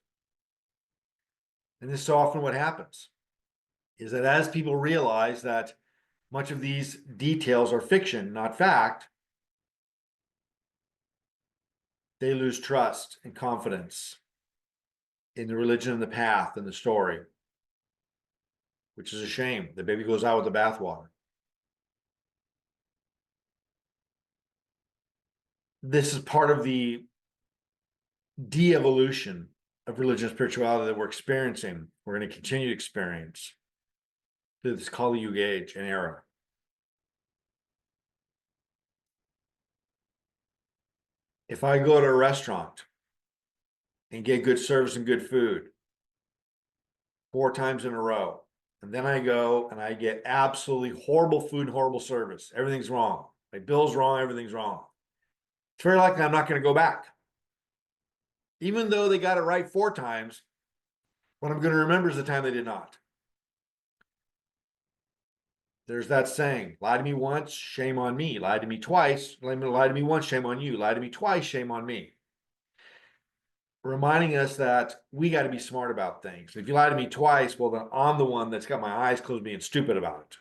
And this is so often what happens, is that as people realize that much of these details are fiction, not fact, they lose trust and confidence in the religion and the path and the story, which is a shame. The baby goes out with the bathwater. This is part of the de-evolution of religion and spirituality that we're experiencing. We're going to continue to experience through this Kali Yuga age and era. If I go to a restaurant and get good service and good food 4 times in a row, and then I go and I get absolutely horrible food and horrible service, everything's wrong. My bill's wrong, everything's wrong. It's very likely I'm not going to go back. Even though they got it right 4 times, what I'm going to remember is the time they did not. There's that saying, lie to me once, shame on me. Lie to me twice, lie to me once, shame on you. Lie to me twice, shame on me. Reminding us that we got to be smart about things. If you lie to me twice, well, then I'm the one that's got my eyes closed being stupid about it.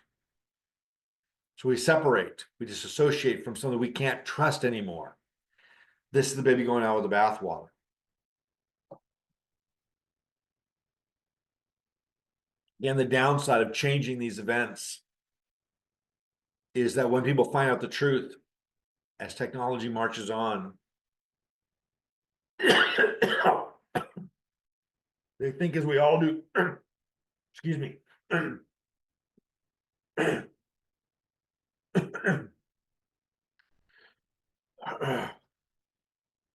So we separate, we disassociate from something we can't trust anymore. This is the baby going out with the bathwater. Again, the downside of changing these events is that when people find out the truth, as technology marches on, they think, as we all do, excuse me,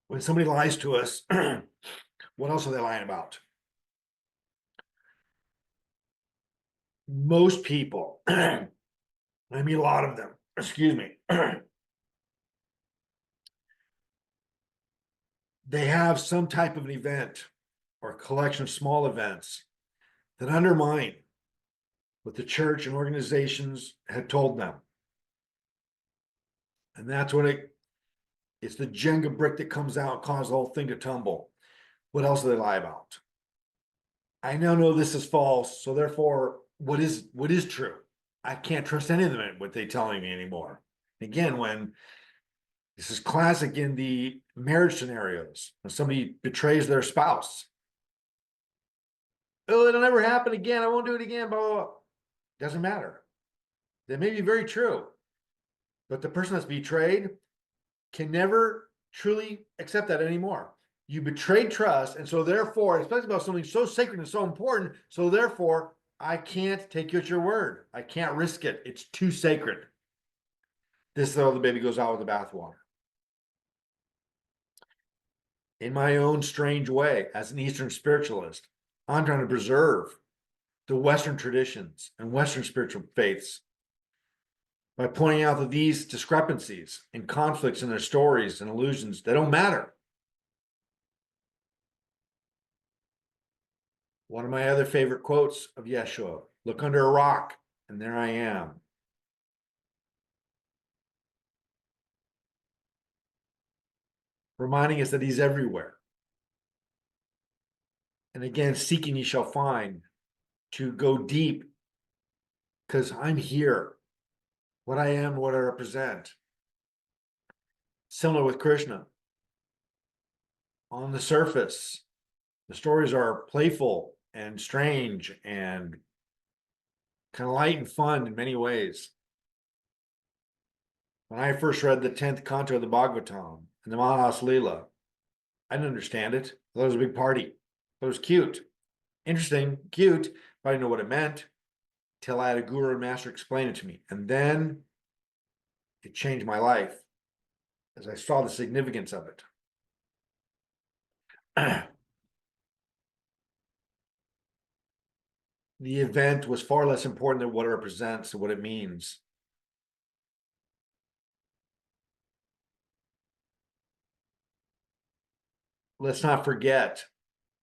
when somebody lies to us, What else are they lying about? Most people, I mean a lot of them, excuse me, they have some type of an event or a collection of small events that undermine what the church and organizations had told them. And that's what it's the Jenga brick that comes out and causes the whole thing to tumble. What else do they lie about? I now know this is false, so therefore, what is true? I can't trust any of them what they're telling me anymore. Again, when this is classic in the marriage scenarios, when somebody betrays their spouse. Oh, it'll never happen again. I won't do it again. Blah, blah, blah. Doesn't matter. That may be very true, but the person that's betrayed can never truly accept that anymore. You betrayed trust, and so therefore, especially about something so sacred and so important, so therefore, I can't take you at your word. I can't risk it. It's too sacred. This is how the baby goes out with the bathwater. In my own strange way, as an Eastern spiritualist, I'm trying to preserve the Western traditions and Western spiritual faiths by pointing out that these discrepancies and conflicts in their stories and illusions, they don't matter. One of my other favorite quotes of Yeshua, look under a rock, and there I am. Reminding us that he's everywhere. And again, seeking ye shall find, to go deep, because I'm here. What I am, what I represent. Similar with Krishna. On the surface, the stories are playful and strange and kind of light and fun in many ways. When I first read the 10th canto of the Bhagavatam and the Mahas Leela, I didn't understand it. I thought it was a big party. But it was cute. Interesting, cute, but I didn't know what it meant till I had a guru and master explain it to me. And then it changed my life as I saw the significance of it. The event was far less important than what it represents and what it means. Let's not forget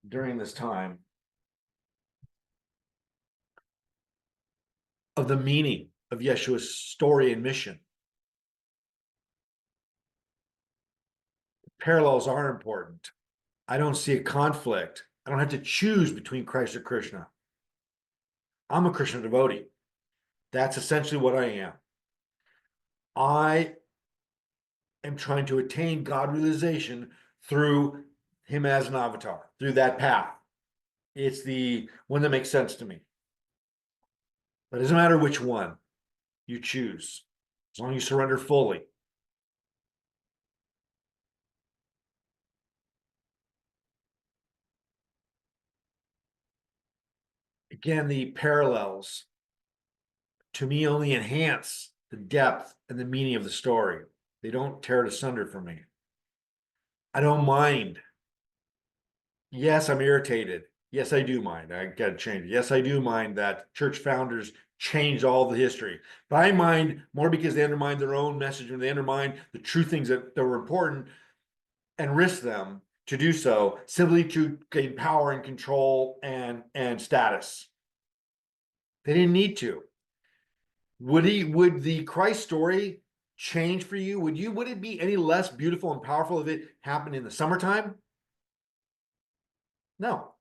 during this time of the meaning of Yeshua's story and mission. Parallels are important. I don't see a conflict. I don't have to choose between Christ or Krishna. I'm a Krishna devotee. That's essentially what I am. I am trying to attain God realization through him as an avatar, through that path. It's the one that makes sense to me. But it doesn't matter which one you choose, as long as you surrender fully. Again, the parallels to me only enhance the depth and the meaning of the story. They don't tear it asunder for me. I don't mind. Yes, I'm irritated. Yes, I do mind. I got to change it. Yes, I do mind that church founders changed all the history. But I mind more because they undermined their own message and they undermined the true things that were important and risk them to do so simply to gain power and control and status. They didn't need to. Would the Christ story change for you? Would it be any less beautiful and powerful if it happened in the summertime? No.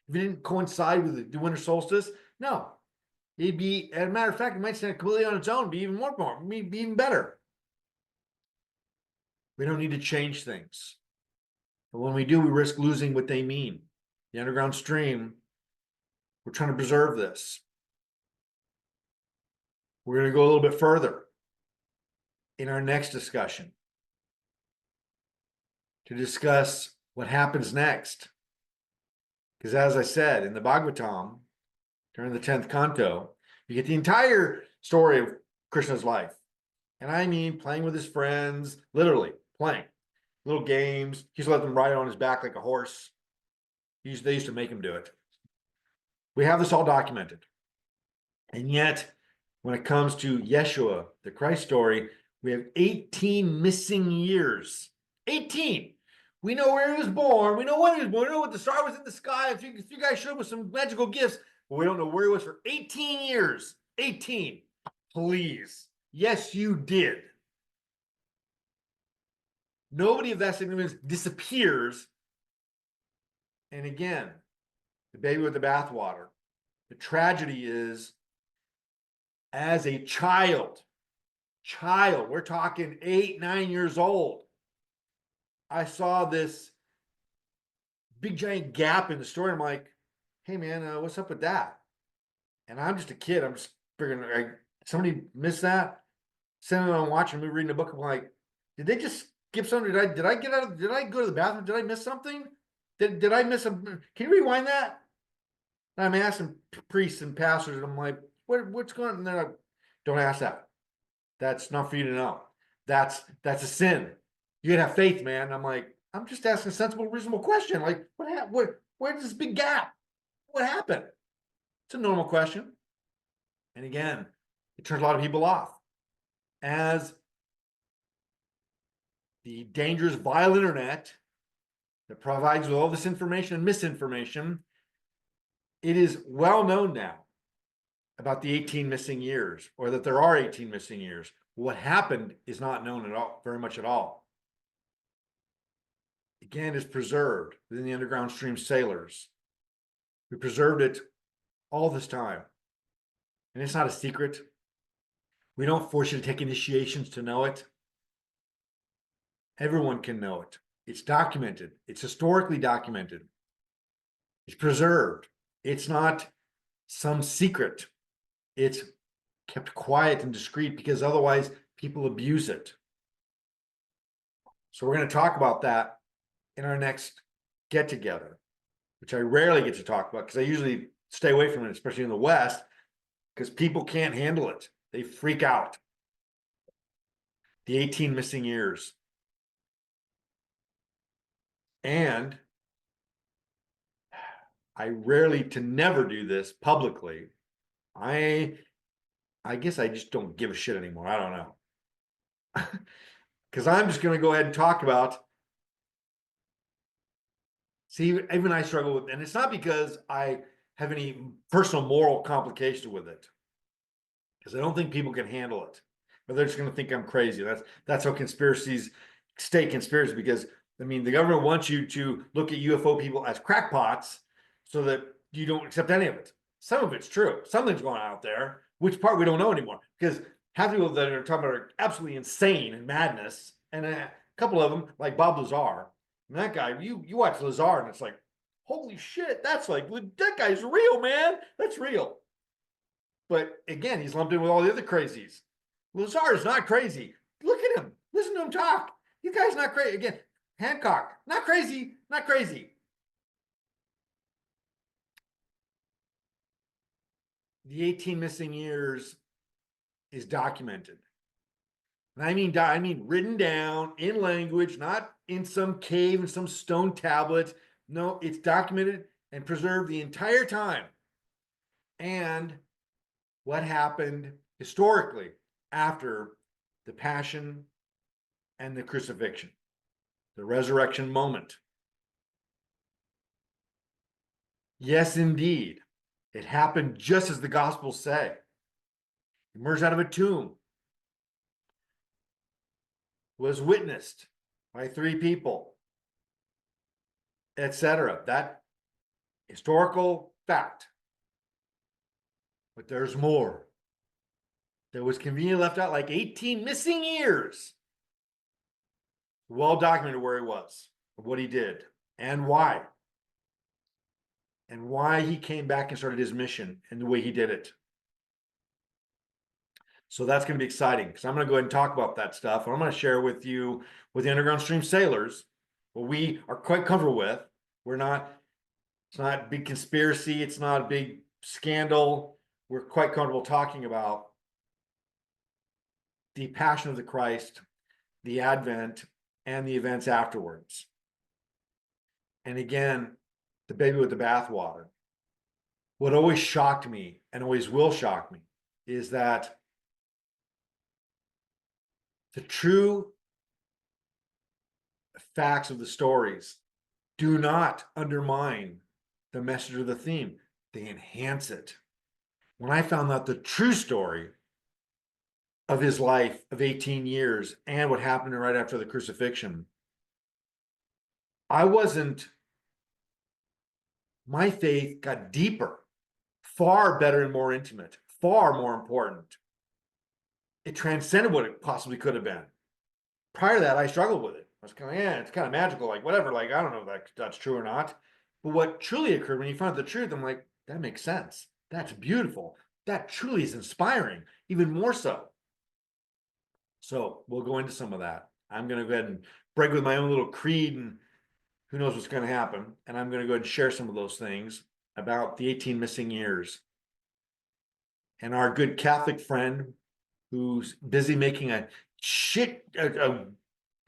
If it didn't coincide with the winter solstice, no. It'd be, as a matter of fact, it might stand completely on its own, be even more, be even better. We don't need to change things. But when we do, we risk losing what they mean. The underground stream, we're trying to preserve this. We're going to go a little bit further in our next discussion to discuss what happens next. Because as I said, in the Bhagavatam, during the 10th canto, you get the entire story of Krishna's life. And I mean playing with his friends, literally playing. Little games. He used to let them ride on his back like a horse. They used to make him do it. We have this all documented. And yet, when it comes to Yeshua, the Christ story, we have 18 missing years. 18. We know where he was born. We know when he was born. We know what the star was in the sky. If you guys showed us some magical gifts, but we don't know where he was for 18 years. 18. Please. Yes, you did. Nobody of that significance disappears. And again, the baby with the bathwater. The tragedy is, as a child, we're talking 8, 9 years old, I saw this big giant gap in the story. I'm like, hey man, what's up with that? And I'm just a kid. I'm just figuring, somebody missed that. Sitting on watching me reading a book. I'm like, did they just skip something? Did I get out of? Did I go to the bathroom? Did I miss something? Did I miss a? Can you rewind that? And I'm asking priests and pastors, and I'm like, what's going on? And they're like, don't ask that. That's not for you to know. That's a sin. You gotta have faith, man. I'm like, I'm just asking a sensible, reasonable question. Like, where's this big gap? What happened? It's a normal question. And again, it turns a lot of people off. As the dangerous, vile internet that provides with all this information and misinformation, it is well known now about the 18 missing years, or that there are 18 missing years. What happened is not known at all, very much at all. Again, it's preserved within the underground stream sailors. We preserved it all this time. And it's not a secret. We don't force you to take initiations to know it. Everyone can know it. It's documented. It's historically documented. It's preserved. It's not some secret. It's kept quiet and discreet because otherwise people abuse it. So we're going to talk about that in our next get together, which I rarely get to talk about because I usually stay away from it, especially in the West, because people can't handle it. They freak out. The 18 missing years. And I rarely to never do this publicly. I guess I just don't give a shit anymore. I don't know. Because I'm just going to go ahead and talk about. See, even I struggle with, and it's not because I have any personal moral complication with it, because I don't think people can handle it, but they're just going to think I'm crazy. That's how conspiracies stay conspiracy, because I mean, the government wants you to look at UFO people as crackpots so that you don't accept any of it. Some of it's true. Something's going on out there. Which part we don't know anymore, because half the people that are talking about are absolutely insane and madness, and a couple of them, like Bob Lazar, and that guy, you watch Lazar, and it's like, holy shit, that's like, that guy's real, man. That's real. But again, he's lumped in with all the other crazies. Lazar is not crazy. Look at him. Listen to him talk. You guy's not crazy. Again, Hancock, not crazy, not crazy. The 18 missing years is documented. And I mean written down in language, not in some cave in some stone tablet. No, it's documented and preserved the entire time. And what happened historically after the passion and the crucifixion, the resurrection moment. Yes, indeed. It happened just as the Gospels say. He emerged out of a tomb, was witnessed by 3 people, etc. That historical fact. But there's more. That was conveniently left out, like 18 missing years. Well documented where he was, what he did, and why. And why he came back and started his mission and the way he did it. So that's going to be exciting, because I'm going to go ahead and talk about that stuff. And I'm going to share with you, with the underground stream sailors, what we are quite comfortable with. It's not a big conspiracy. It's not a big scandal. We're quite comfortable talking about the passion of the Christ, the Advent, and the events afterwards. And again, the baby with the bathwater. What always shocked me and always will shock me is that the true facts of the stories do not undermine the message or the theme. They enhance it. When I found out the true story of his life of 18 years and what happened right after the crucifixion, my faith got deeper, far better and more intimate, far more important. It transcended what it possibly could have been. Prior to that, I struggled with it. I was kind of, yeah, it's kind of magical, like whatever, like I don't know if that's true or not. But what truly occurred when you found the truth, I'm like, that makes sense. That's beautiful. That truly is inspiring, even more so. So we'll go into some of that. I'm going to go ahead and break with my own little creed, and who knows what's going to happen. And I'm going to go ahead and share some of those things about the 18 missing years. And our good Catholic friend who's busy making a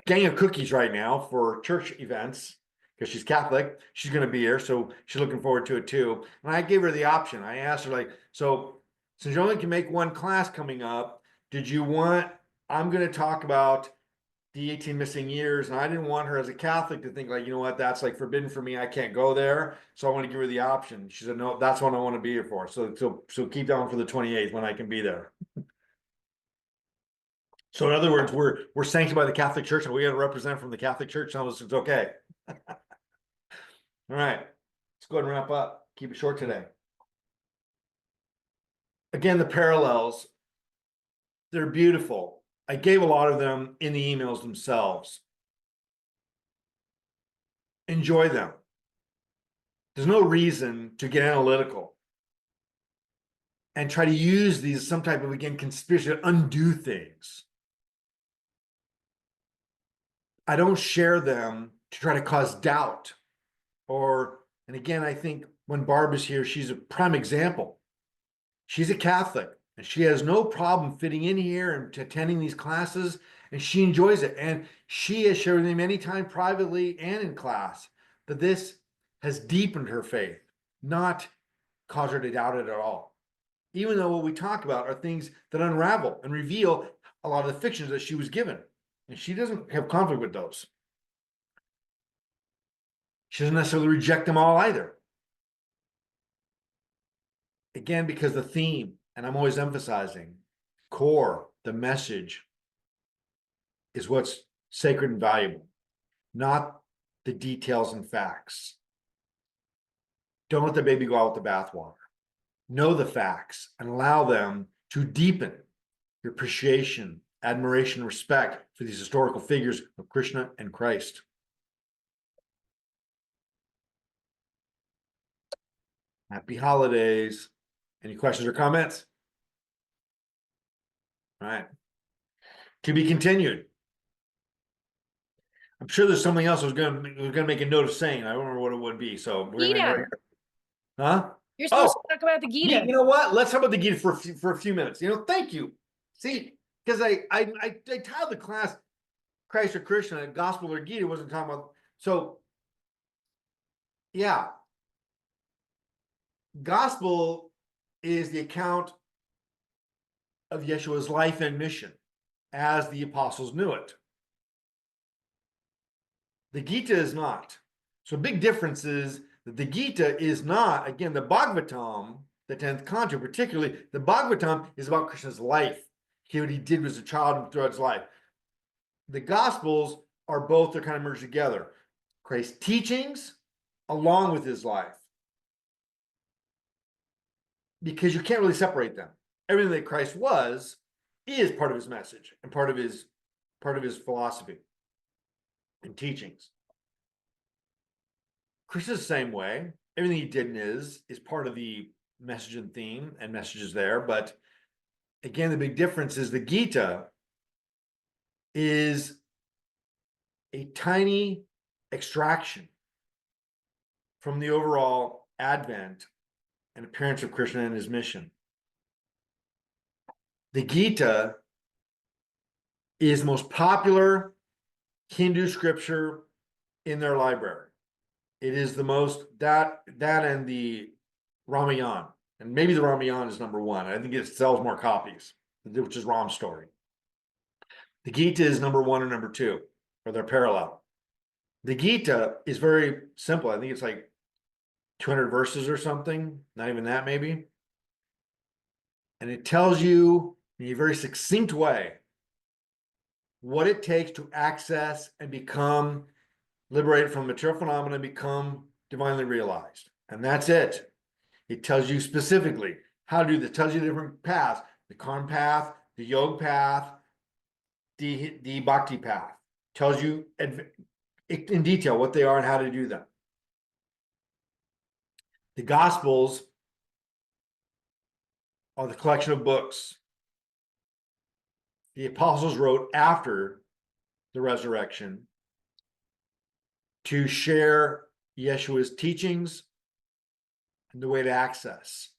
gang of cookies right now for church events because she's Catholic. She's going to be here, so she's looking forward to it too. And I gave her the option. I asked her, like, so since you only can make one class coming up, did you want, I'm going to talk about the 18 missing years, and I didn't want her as a Catholic to think like, you know what, that's like forbidden for me. I can't go there. So I want to give her the option. She said, no, that's what I want to be here for. So keep that one for the 28th when I can be there. So in other words, we're sanctioned by the Catholic Church, and we got to represent from the Catholic Church. Tell us it's okay. All right, let's go ahead and wrap up. Keep it short today. Again, the parallels, they're beautiful. I gave a lot of them in the emails themselves. Enjoy them. There's no reason to get analytical and try to use these as some type of, again, conspiracy to undo things. I don't share them to try to cause doubt and again, I think when Barb is here, she's a prime example. She's a Catholic and she has no problem fitting in here and attending these classes, and she enjoys it. And she has shared with me many times privately and in class that this has deepened her faith, not caused her to doubt it at all. Even though what we talk about are things that unravel and reveal a lot of the fictions that she was given. And she doesn't have conflict with those. She doesn't necessarily reject them all either. Again, because the theme, and I'm always emphasizing, core, the message is what's sacred and valuable, not the details and facts. Don't let the baby go out with the bathwater. Know the facts and allow them to deepen your appreciation, admiration, and respect for these historical figures of Krishna and Christ. Happy holidays. Any questions or comments? All right. To be continued. I'm sure there's something else I was gonna make a note of saying. I don't remember what it would be. So we're gonna Gita. huh? You're supposed to talk about the You Gita. know what? Let's talk about the Gita for a few minutes. Thank you. See, because I titled the class Christ or Krishna, Gospel or Gita, wasn't talking about. So yeah, Gospel is the account of Yeshua's life and mission as the apostles knew it. The Gita is not. So a big difference is that the Gita is not, again, the Bhagavatam, the 10th canto, particularly, the Bhagavatam is about Krishna's life. What he did as a child and throughout his life. The Gospels are both, they're kind of merged together. Christ's teachings along with his life. Because you can't really separate them. Everything that Christ was is part of his message and part of his philosophy and teachings. Krishna's the same way. Everything he did and is part of the message and theme and messages there. But again, the big difference is the Gita is a tiny extraction from the overall advent and appearance of Krishna and his mission. The Gita is the most popular Hindu scripture in their library. It is the most, that and the Ramayana, and maybe the Ramayana is number one. I think it sells more copies, which is Ram's story. The Gita is number one or number two, or they're parallel. The Gita is very simple. I think it's like 200 verses or something, not even that maybe. And it tells you in a very succinct way what it takes to access and become liberated from material phenomena, become divinely realized. And that's it. It tells you specifically how to do this. It tells you the different paths, the karma path, the yoga path, the bhakti path. It tells you in detail what they are and how to do them. The Gospels are the collection of books the apostles wrote after the resurrection to share Yeshua's teachings and the way to access.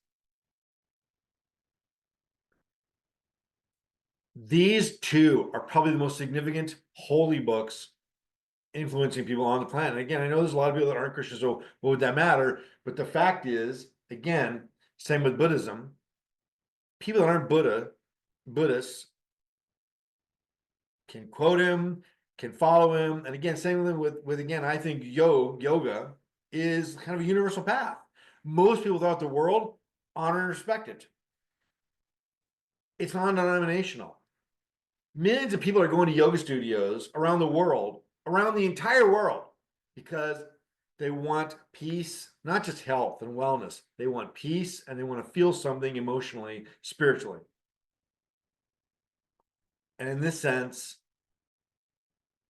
These two are probably the most significant holy books influencing people on the planet. And again, I know there's a lot of people that aren't Christians, so what would that matter? But the fact is, again, same with Buddhism. People that aren't Buddhists can quote him, can follow him. And again, same with again, I think yoga is kind of a universal path. Most people throughout the world honor and respect it. It's non-denominational. Millions of people are going to yoga studios around the world, around the entire world, because they want peace, not just health and wellness. They want peace and they want to feel something emotionally, spiritually. And in this sense,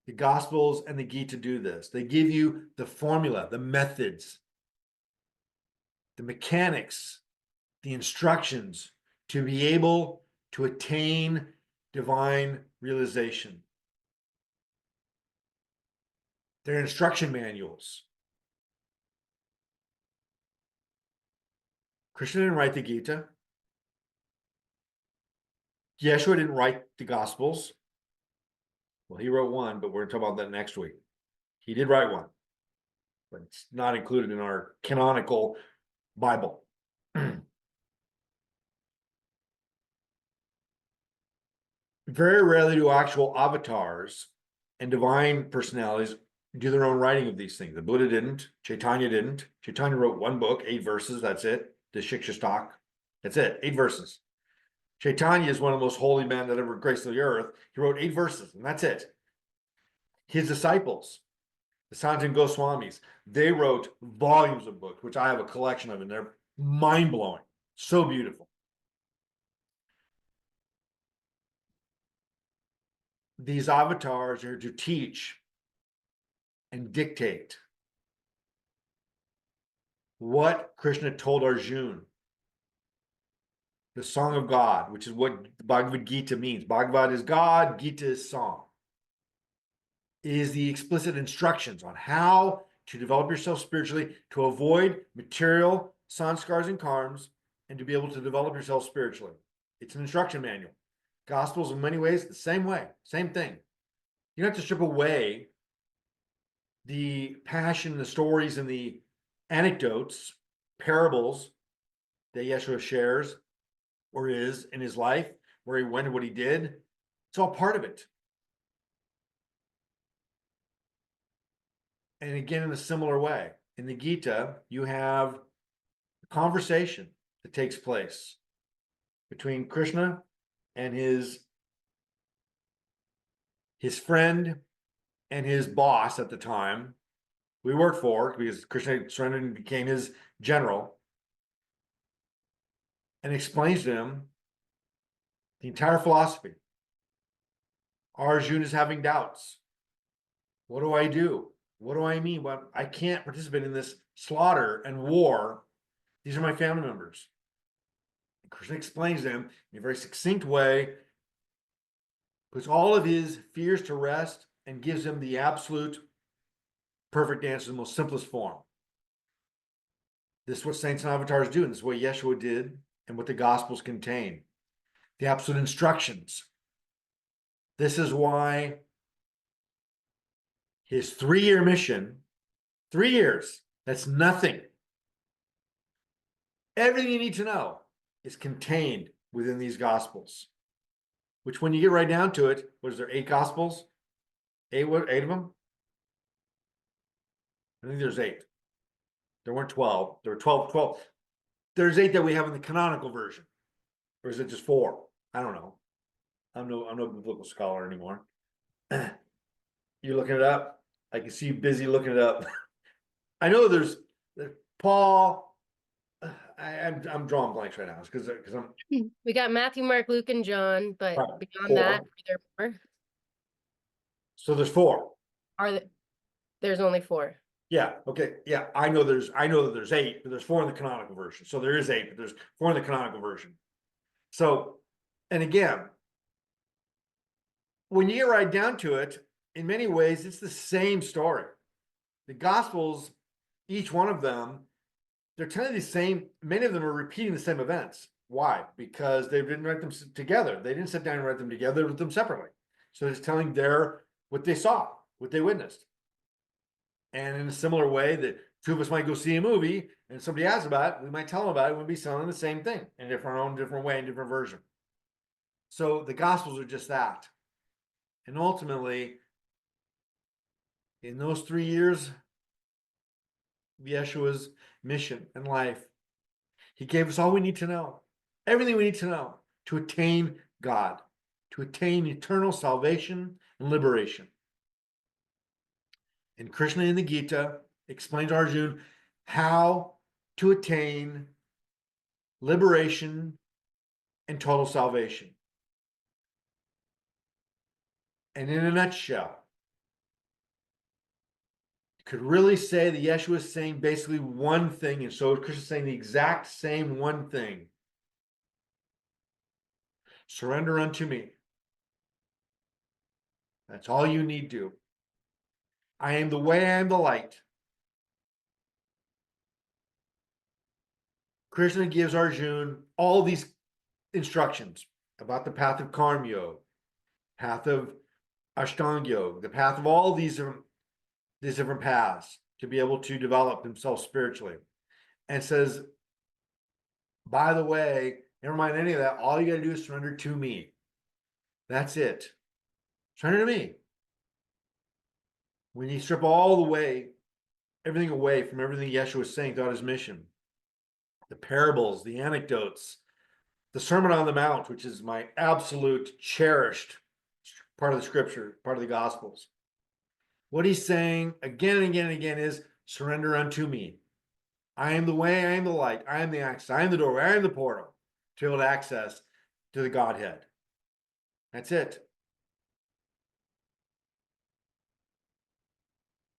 the Gospels and the Gita do this. They give you the formula, the methods, the mechanics, the instructions to be able to attain divine realization. They're instruction manuals. Krishna didn't write the Gita. Yeshua didn't write the Gospels. Well, he wrote one, but we're going to talk about that next week. He did write one, but it's not included in our canonical Bible. Very rarely do actual avatars and divine personalities do their own writing of these things. The Buddha didn't. Chaitanya didn't. Chaitanya wrote one book, 8 verses. That's it. The Shiksha. That's it. 8 verses. Chaitanya is one of the most holy men that ever graced the earth. He wrote 8 verses, and that's it. His disciples, the Sanatan Goswamis, they wrote volumes of books, which I have a collection of, and they're mind-blowing. So beautiful. These avatars are to teach and dictate what Krishna told Arjuna. The song of God, which is what Bhagavad Gita means. Bhagavad is God, Gita is song. It is the explicit instructions on how to develop yourself spiritually, to avoid material sanskars and karmas, and to be able to develop yourself spiritually. It's an instruction manual. Gospels in many ways, the same way, same thing. You don't have to strip away the passion, the stories, and the anecdotes, parables that Yeshua shares or is in his life, where he went and what he did. It's all part of it. And again, in a similar way, in the Gita, you have a conversation that takes place between Krishna and his friend and his boss at the time, who he worked for, because Krishna surrendered and became his general, and explains to him the entire philosophy. Arjuna is having doubts. What do I do? What do I mean? Well, I can't participate in this slaughter and war. These are my family members. And Krishna explains them in a very succinct way, puts all of his fears to rest, and gives him the absolute perfect answer in the most simplest form. This is what saints and avatars do, and this is what Yeshua did, and what the Gospels contain. The absolute instructions. This is why His 3-year mission, 3 years, that's nothing. Everything you need to know is contained within these gospels, which when you get right down to it, was there 8 gospels? 8 of them? I think there's 8. There weren't 12. There were 12. There's 8 that we have in the canonical version. Or is it just 4? I don't know. I'm no biblical scholar anymore. You looking it up? I can see you busy looking it up. I know there's Paul. I'm drawing blanks right now because I'm We got Matthew, Mark, Luke, and John, but Right. beyond 4. that, are there more? So there's 4. There's only 4. Yeah. Okay. Yeah. I know that there's 8, but there's 4 in the canonical version. So there is 8, but there's 4 in the canonical version. So, and again, when you get right down to it, in many ways, it's the same story. The Gospels, each one of them, they're telling the same, many of them are repeating the same events. Why? Because they didn't write them together. They didn't sit down and write them together, they wrote them separately. So it's telling what they saw, what they witnessed. And in a similar way that 2 of us might go see a movie and somebody asks about it, we might tell them about it, we'll be telling the same thing in different way, in different version. So the Gospels are just that. And ultimately, in those 3 years, Yeshua's mission and life, he gave us all we need to know, everything we need to know to attain God, to attain eternal salvation and liberation. And Krishna in the Gita explains to Arjuna how to attain liberation and total salvation. And in a nutshell, could really say that Yeshua is saying basically one thing, and so Krishna is saying the exact same one thing. Surrender unto me. That's all you need to. I am the way, I am the light. Krishna gives Arjuna all these instructions about the path of Karma Yoga, path of Ashtanga Yoga, the path of all these different paths to be able to develop himself spiritually. And says, by the way, never mind any of that, all you got to do is surrender to me. That's it. Surrender to me. When you strip everything away from everything Yeshua was saying throughout his mission, the parables, the anecdotes, the Sermon on the Mount, which is my absolute cherished part of the scripture, part of the Gospels. What he's saying again and again and again is surrender unto me. I am the way, I am the light, I am the access, I am the doorway, I am the portal to be able to access to the Godhead. That's it.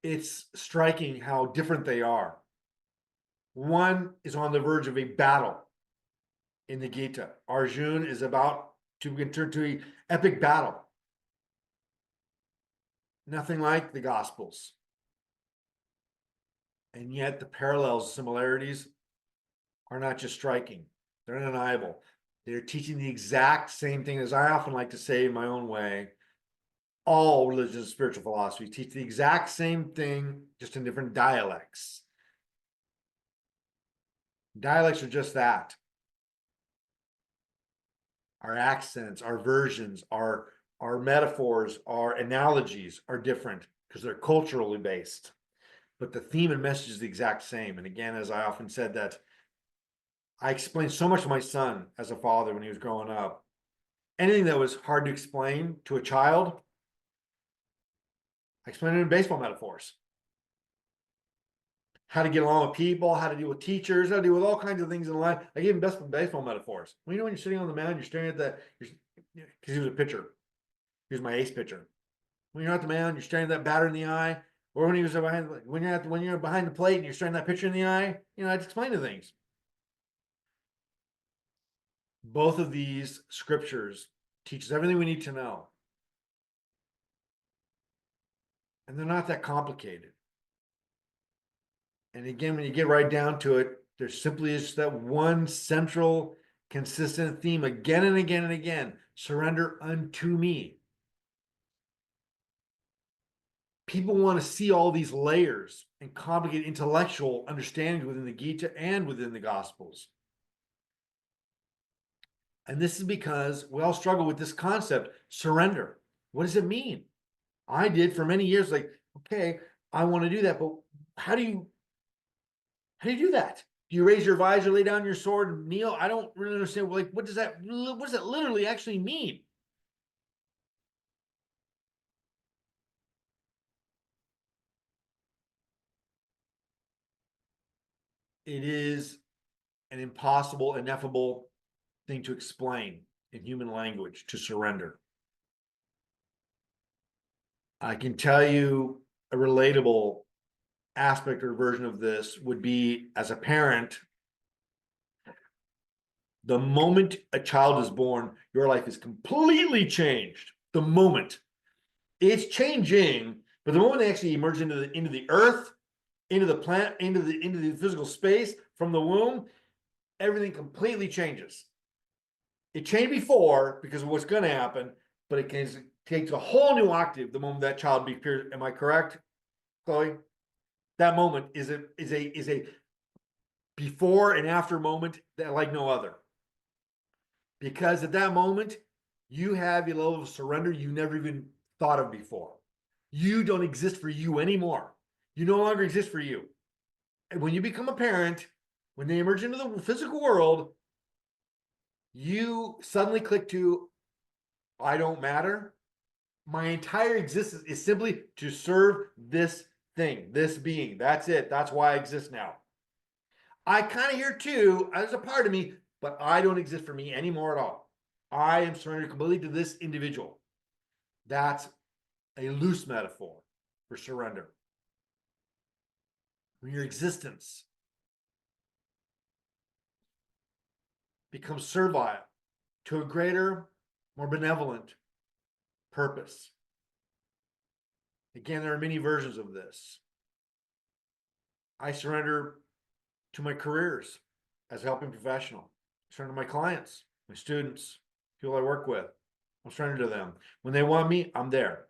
It's striking how different they are. One is on the verge of a battle in the Gita. Arjuna is about to enter to an epic battle. Nothing like the Gospels. And yet the parallels, similarities are not just striking, they're undeniable. They're teaching the exact same thing, as I often like to say in my own way. All religions and spiritual philosophy teach the exact same thing, just in different dialects. Dialects are just that. Our accents, our versions, our metaphors, our analogies are different because they're culturally based. But the theme and message is the exact same. And again, as I often said, that I explained so much to my son as a father when he was growing up. Anything that was hard to explain to a child, I explained it in baseball metaphors. How to get along with people, how to deal with teachers, how to deal with all kinds of things in life. I gave him baseball metaphors. Well, when you're sitting on the mound, you're staring at because he was a pitcher. He was my ace pitcher. When you're at the mound, you're staring at that batter in the eye. Or when you're behind the plate and you're staring that pitcher in the eye, I'd explain the things. Both of these scriptures teach us everything we need to know. And they're not that complicated. And again, when you get right down to it, there simply is that one central, consistent theme again and again and again. Surrender unto me. people want to see all these layers and complicated intellectual understandings within the Gita and within the Gospels. And this is because we all struggle with this concept, surrender. What does it mean? I did for many years, like, okay, I want to do that, but how do you do that? Do you raise your visor, lay down your sword, and kneel? I don't really understand. Like, what does that literally actually mean? It is an impossible, ineffable thing to explain in human language, to surrender. I can tell you a relatable aspect or version of this would be, as a parent, the moment a child is born, your life is completely changed. The moment it's changing, but the moment they actually emerge into the earth, into the plant, into the physical space from the womb, everything completely changes. It changed before because of what's going to happen, but it takes a whole new octave the moment that child appears. Am I correct, Chloe? That moment is a before and after moment that like no other. Because at that moment, you have a level of surrender you never even thought of before. You don't exist for you anymore. You no longer exist for you. And when you become a parent, when they emerge into the physical world, you suddenly click to, I don't matter. My entire existence is simply to serve this thing, this being. That's it. That's why I exist now. I kind of hear too, as a part of me, but I don't exist for me anymore at all. I am surrendered completely to this individual. That's a loose metaphor for surrender. When your existence becomes servile to a greater, more benevolent purpose. Again, there are many versions of this. I surrender to my careers as a helping professional. I surrender to my clients, my students, people I work with. I'm surrender to them. When they want me, I'm there.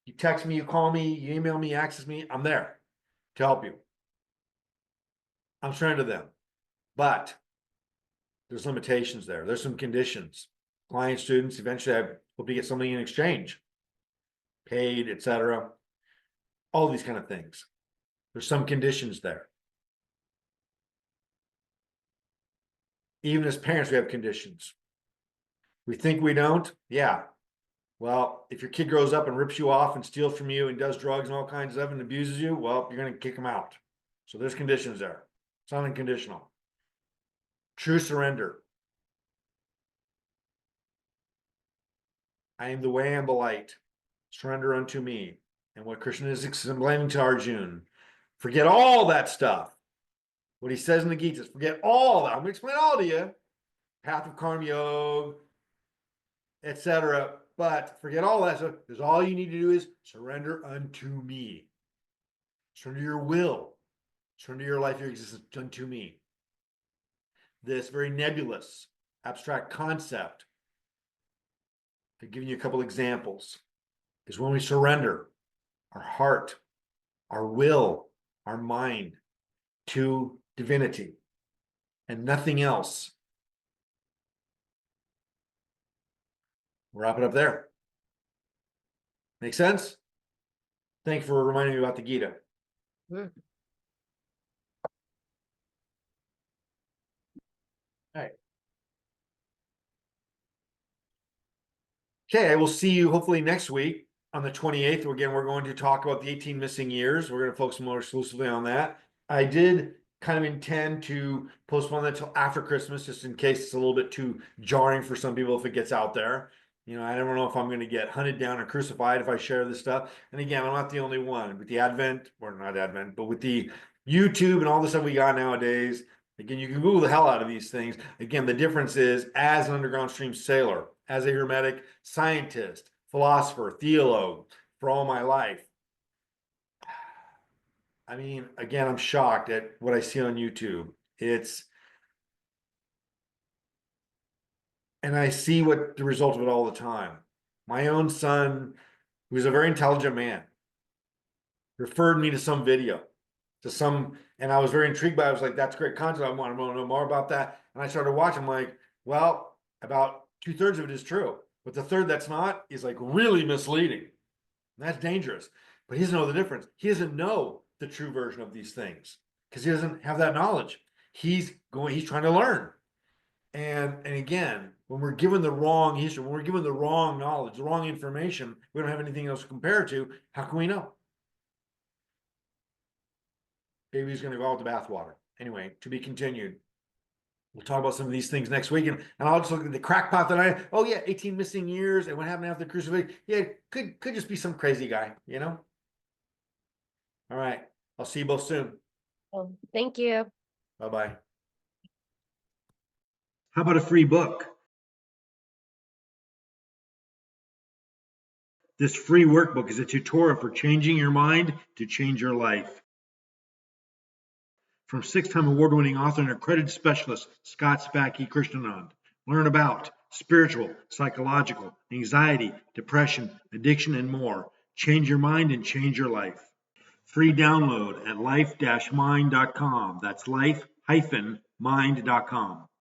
You text me, you call me, you email me, access me, I'm there to help you. I'm surrender to them. But there's limitations there. There's some conditions. Client, students, eventually I hope to get something in exchange. Paid, etc. All these kind of things. There's some conditions there. Even as parents, we have conditions. We think we don't. Yeah. Well, if your kid grows up and rips you off and steals from you and does drugs and all kinds of stuff and abuses you, well, you're going to kick them out. So there's conditions there. It's not unconditional. True surrender. I am the way, I am the light. Surrender unto me. And what Krishna is explaining to Arjuna. Forget all that stuff. What he says in the Gita is forget all that. I'm going to explain all to you. Path of Karma Yoga, etc. But forget all that stuff, because all you need to do is surrender unto me. Surrender your will. Surrender your life, your existence unto me. This very nebulous, abstract concept, I've given you a couple examples, is when we surrender our heart, our will, our mind to divinity and nothing else. We'll wrap it up there. Make sense? Thanks for reminding me about the Gita. Mm. All right. Okay, I will see you hopefully next week on the 28th. Again, we're going to talk about the 18 missing years. We're going to focus more exclusively on that. I did kind of intend to postpone that till after Christmas, just in case it's a little bit too jarring for some people if it gets out there. You know, I don't know if I'm going to get hunted down or crucified if I share this stuff. And again, I'm not the only one. With the Advent, or not Advent, but with the YouTube and all the stuff we got nowadays, again, you can Google the hell out of these things. Again, the difference is, as an underground stream sailor, as a hermetic scientist, philosopher, theologue for all my life, I mean, again, I'm shocked at what I see on YouTube. And I see what the result of it all the time. My own son, who's a very intelligent man, referred me to some video, and I was very intrigued by it. I was like, that's great content. I want to know more about that. And I started watching, I'm like, well, about 2/3 of it is true, but the third that's not is like really misleading. And that's dangerous. But he doesn't know the difference. He doesn't know the true version of these things because he doesn't have that knowledge. He's trying to learn. And again, when we're given the wrong history, when we're given the wrong knowledge, the wrong information, we don't have anything else to compare it to. How can we know? Baby's going to go out with the bathwater. Anyway, to be continued. We'll talk about some of these things next week. And I'll just look at the crackpot that 18 missing years. And what happened after the crucifixion? Yeah, could just be some crazy guy, you know? All right. I'll see you both soon. Well, thank you. Bye-bye. How about a free book? This free workbook is a tutorial for changing your mind to change your life. From 6-time award-winning author and accredited specialist, Scott Spacky Krishnanand. Learn about spiritual, psychological, anxiety, depression, addiction, and more. Change your mind and change your life. Free download at life-mind.com. That's life-mind.com.